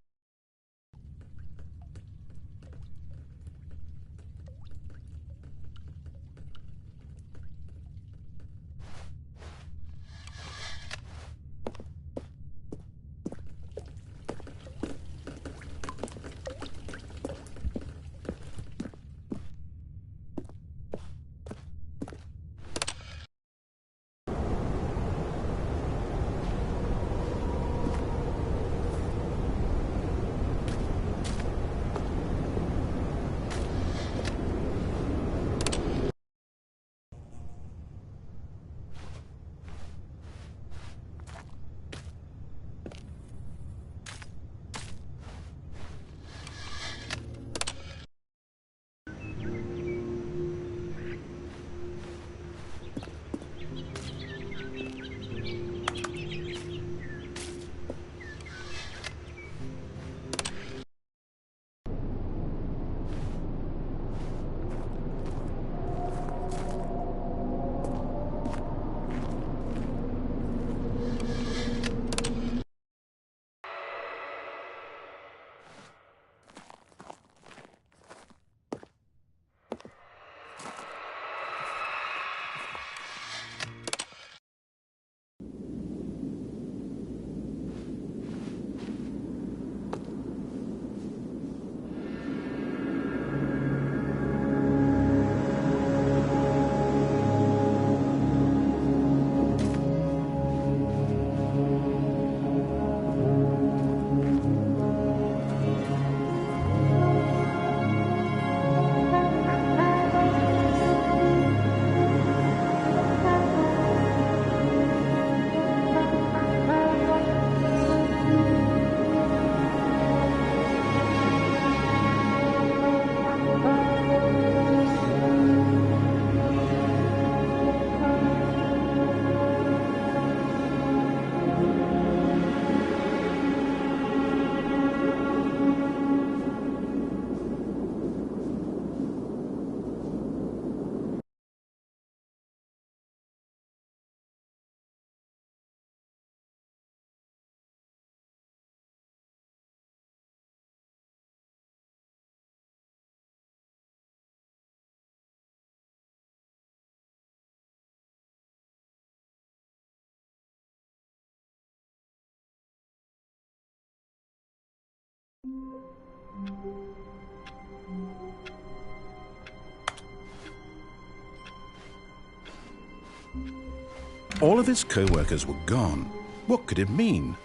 All of his co-workers were gone. What could it mean?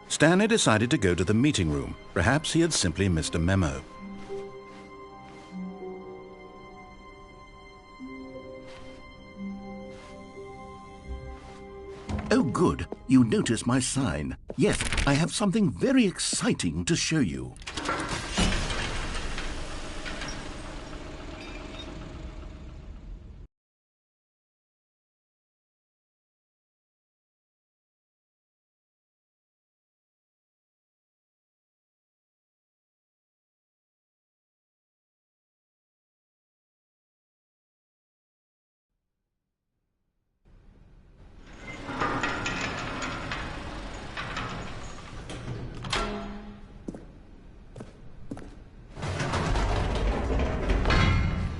Stanley decided to go to the meeting room. Perhaps he had simply missed a memo. Oh, good. You notice my sign. Yes, I have something very exciting to show you.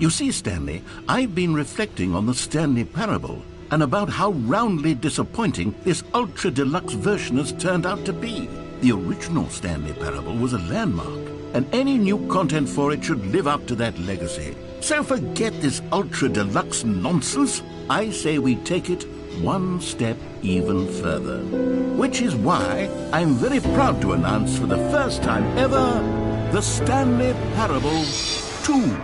You see, Stanley, I've been reflecting on the Stanley Parable and about how roundly disappointing this ultra-deluxe version has turned out to be. The original Stanley Parable was a landmark, and any new content for it should live up to that legacy. So forget this ultra-deluxe nonsense. I say we take it one step even further. Which is why I'm very proud to announce for the first time ever, the Stanley Parable 2.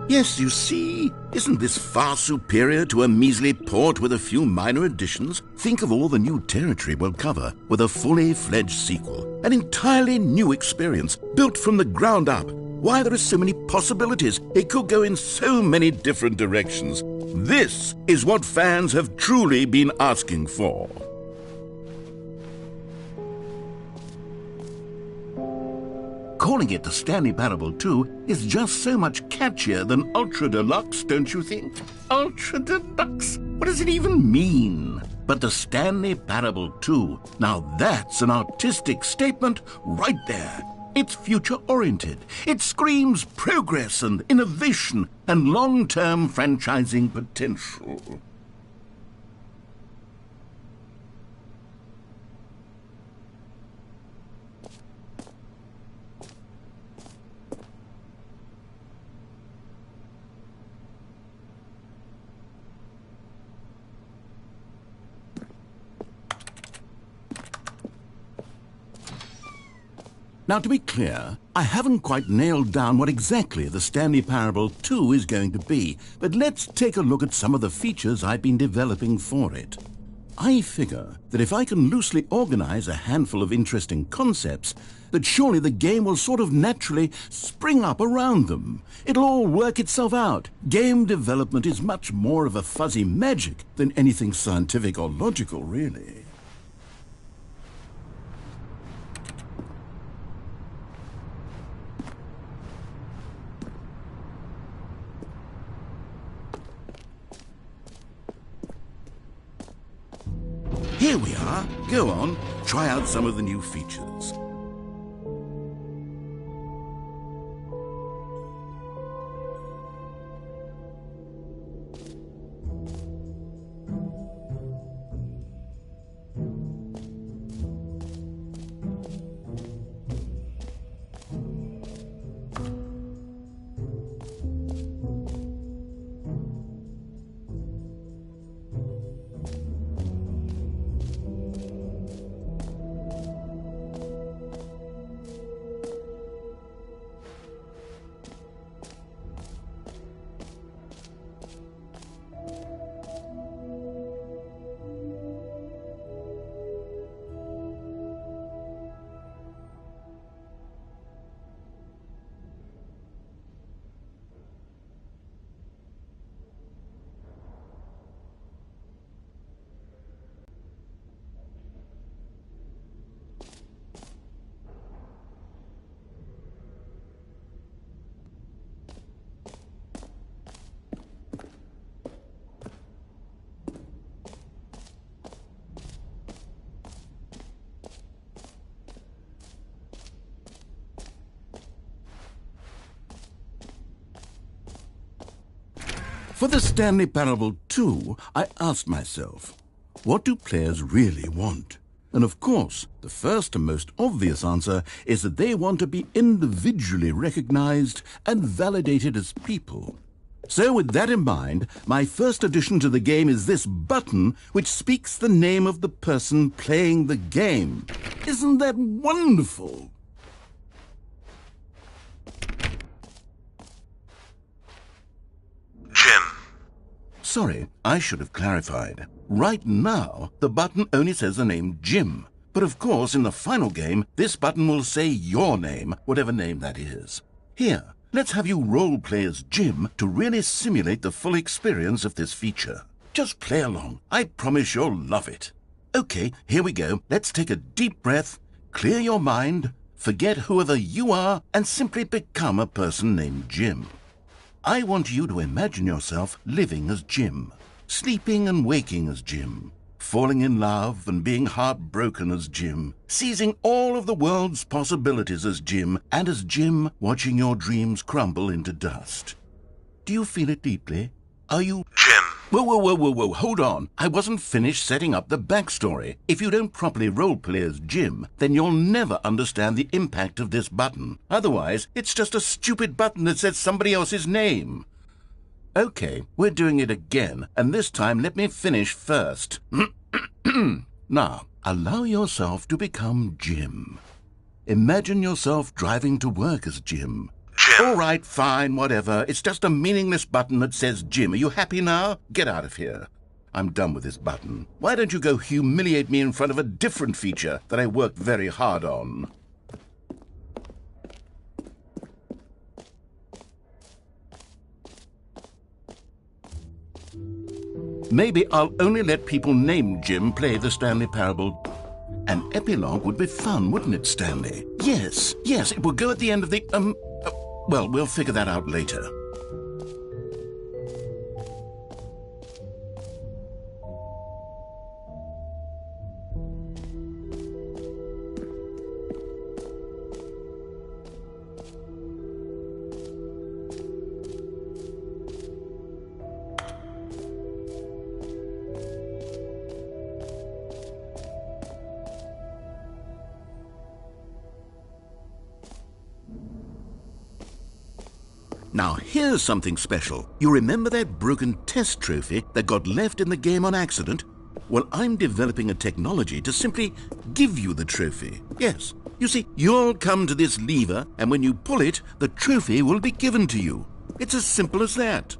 Yes, you see, isn't this far superior to a measly port with a few minor additions? Think of all the new territory we'll cover with a fully fledged sequel. An entirely new experience, built from the ground up. Why, there are so many possibilities. It could go in so many different directions. This is what fans have truly been asking for. Calling it the Stanley Parable 2 is just so much catchier than Ultra Deluxe, don't you think? Ultra Deluxe? What does it even mean? But the Stanley Parable 2, now that's an artistic statement right there. It's future-oriented. It screams progress and innovation and long-term franchising potential. Now, to be clear, I haven't quite nailed down what exactly the Stanley Parable 2 is going to be, but let's take a look at some of the features I've been developing for it. I figure that if I can loosely organize a handful of interesting concepts, that surely the game will sort of naturally spring up around them. It'll all work itself out. Game development is much more of a fuzzy magic than anything scientific or logical, really. Here we are. Go on, try out some of the new features. For the Stanley Parable 2, I asked myself, What do players really want? And of course, the first and most obvious answer is that they want to be individually recognized and validated as people. So with that in mind, my first addition to the game is this button which speaks the name of the person playing the game. Isn't that wonderful? Jim. Sorry, I should have clarified. Right now, the button only says the name Jim. But of course, in the final game, this button will say your name, whatever name that is. Here, let's have you role-play as Jim to really simulate the full experience of this feature. Just play along. I promise you'll love it. Okay, here we go. Let's take a deep breath, clear your mind, forget whoever you are, and simply become a person named Jim. I want you to imagine yourself living as Jim, sleeping and waking as Jim, falling in love and being heartbroken as Jim, seizing all of the world's possibilities as Jim, and as Jim watching your dreams crumble into dust. Do you feel it deeply? Are you... Jim. Whoa, hold on. I wasn't finished setting up the backstory. If you don't properly roleplay as Jim, then you'll never understand the impact of this button. Otherwise, it's just a stupid button that says somebody else's name. Okay, we're doing it again, and this time let me finish first. Now, allow yourself to become Jim. Imagine yourself driving to work as Jim. All right, fine, whatever. It's just a meaningless button that says Jim. Are you happy now? Get out of here. I'm done with this button. Why don't you go humiliate me in front of a different feature that I worked very hard on? Maybe I'll only let people named Jim play the Stanley Parable. An epilogue would be fun, wouldn't it, Stanley? Yes, it will go at the end of the, well, we'll figure that out later. Now, here's something special. You remember that broken test trophy that got left in the game on accident? Well, I'm developing a technology to simply give you the trophy. Yes. You see, you'll come to this lever, and when you pull it, the trophy will be given to you. It's as simple as that.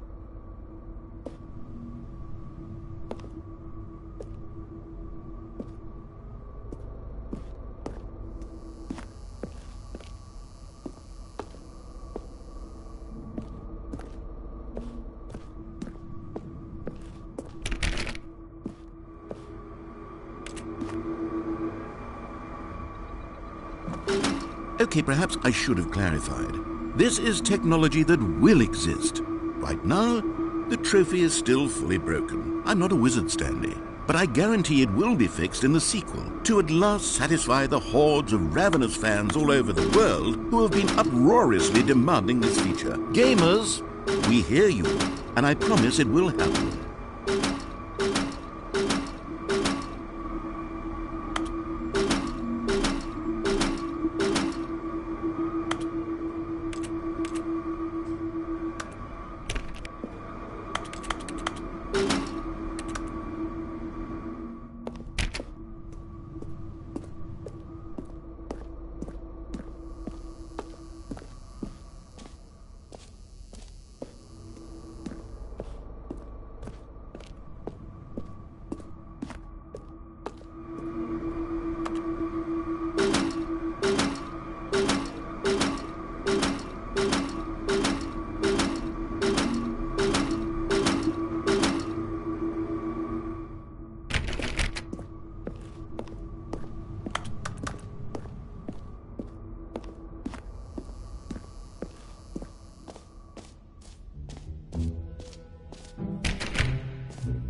Okay, perhaps I should have clarified. This is technology that will exist. Right now, the trophy is still fully broken. I'm not a wizard, Stanley, but I guarantee it will be fixed in the sequel to at last satisfy the hordes of ravenous fans all over the world who have been uproariously demanding this feature. Gamers, we hear you, and I promise it will happen.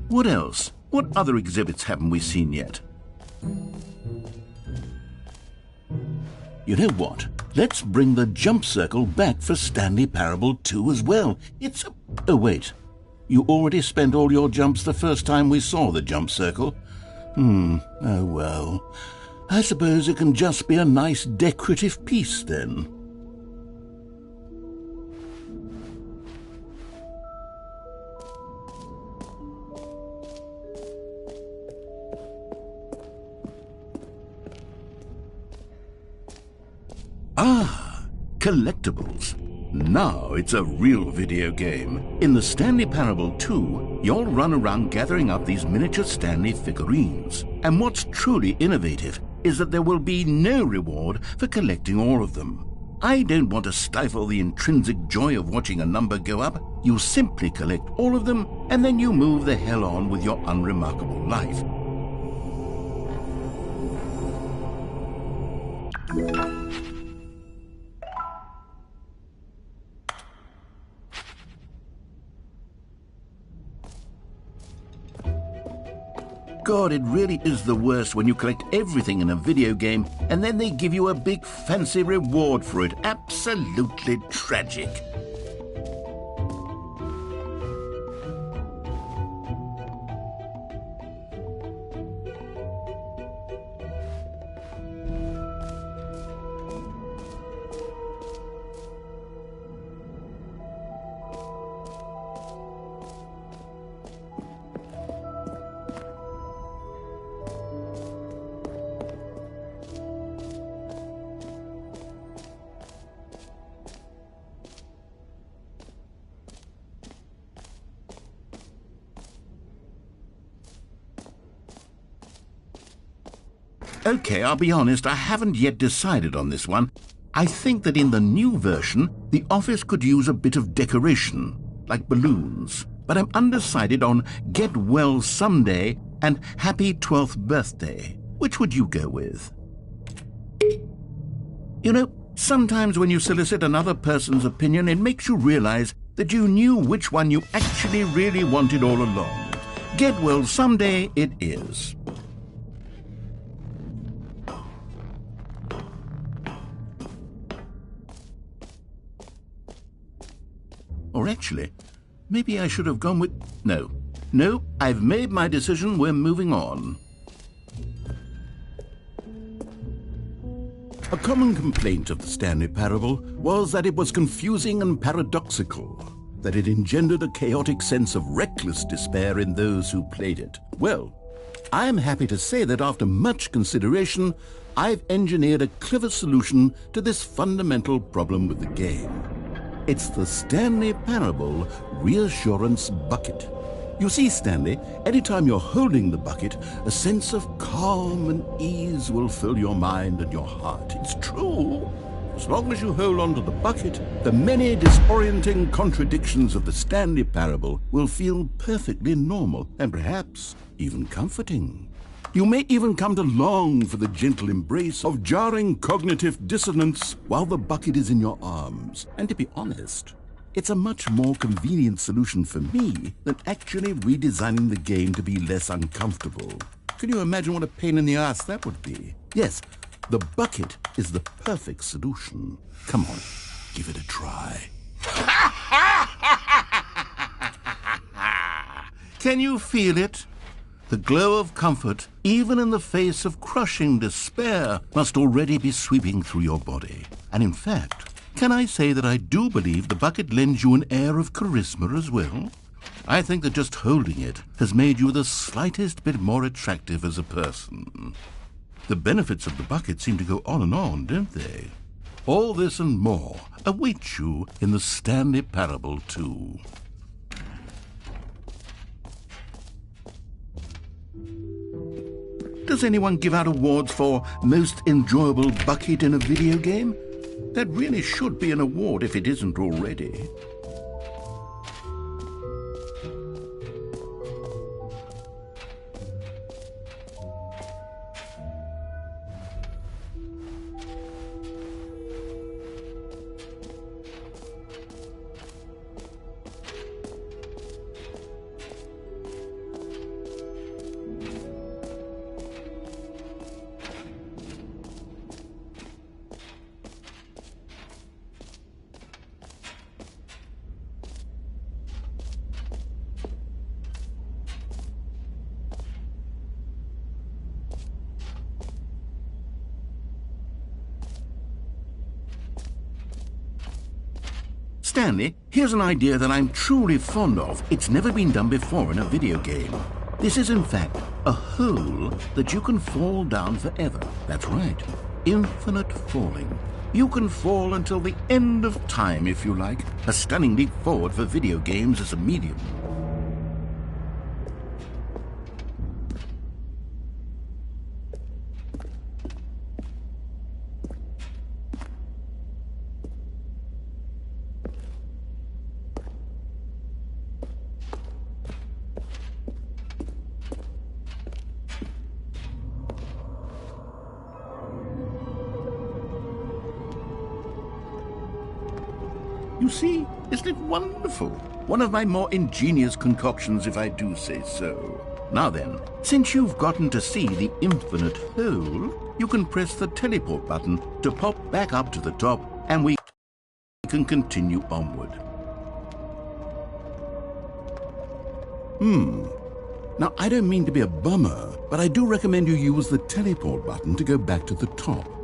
What else? What other exhibits haven't we seen yet? You know what? Let's bring the jump circle back for Stanley Parable 2 as well. It's oh, wait. You already spent all your jumps the first time we saw the jump circle. Oh well. I suppose it can just be a nice decorative piece then. Ah, collectibles. Now it's a real video game. In the Stanley Parable 2, you'll run around gathering up these miniature Stanley figurines. And what's truly innovative is that there will be no reward for collecting all of them. I don't want to stifle the intrinsic joy of watching a number go up. You simply collect all of them, and then you move the hell on with your unremarkable life. God, it really is the worst when you collect everything in a video game and then they give you a big fancy reward for it. Absolutely tragic. Okay, I'll be honest, I haven't yet decided on this one. I think that in the new version, the office could use a bit of decoration, like balloons. But I'm undecided on Get Well Someday and Happy 12th Birthday. Which would you go with? You know, sometimes when you solicit another person's opinion, it makes you realize that you knew which one you actually really wanted all along. Get Well Someday it is. Or actually, maybe I should have gone with... No, I've made my decision, we're moving on. A common complaint of the Stanley Parable was that it was confusing and paradoxical, that it engendered a chaotic sense of reckless despair in those who played it. Well, I'm happy to say that after much consideration, I've engineered a clever solution to this fundamental problem with the game. It's the Stanley Parable Reassurance Bucket. You see, Stanley, anytime you're holding the bucket, a sense of calm and ease will fill your mind and your heart. It's true. As long as you hold on to the bucket, the many disorienting contradictions of the Stanley Parable will feel perfectly normal and perhaps even comforting. You may even come to long for the gentle embrace of jarring cognitive dissonance while the bucket is in your arms. And to be honest, it's a much more convenient solution for me than actually redesigning the game to be less uncomfortable. Can you imagine what a pain in the ass that would be? Yes, the bucket is the perfect solution. Come on, give it a try. Can you feel it? The glow of comfort, even in the face of crushing despair, must already be sweeping through your body. And in fact, can I say that I do believe the bucket lends you an air of charisma as well? I think that just holding it has made you the slightest bit more attractive as a person. The benefits of the bucket seem to go on, don't they? All this and more await you in the Stanley Parable 2. Does anyone give out awards for most enjoyable bucket in a video game? That really should be an award if it isn't already. Stanley, here's an idea that I'm truly fond of. It's never been done before in a video game. This is, in fact, a hole that you can fall down forever. That's right. Infinite falling. You can fall until the end of time, if you like. A stunning leap forward for video games as a medium. You see, isn't it wonderful? One of my more ingenious concoctions, if I do say so. Now then, since you've gotten to see the infinite hole, you can press the teleport button to pop back up to the top, and we can continue onward. Now, I don't mean to be a bummer, but I do recommend you use the teleport button to go back to the top.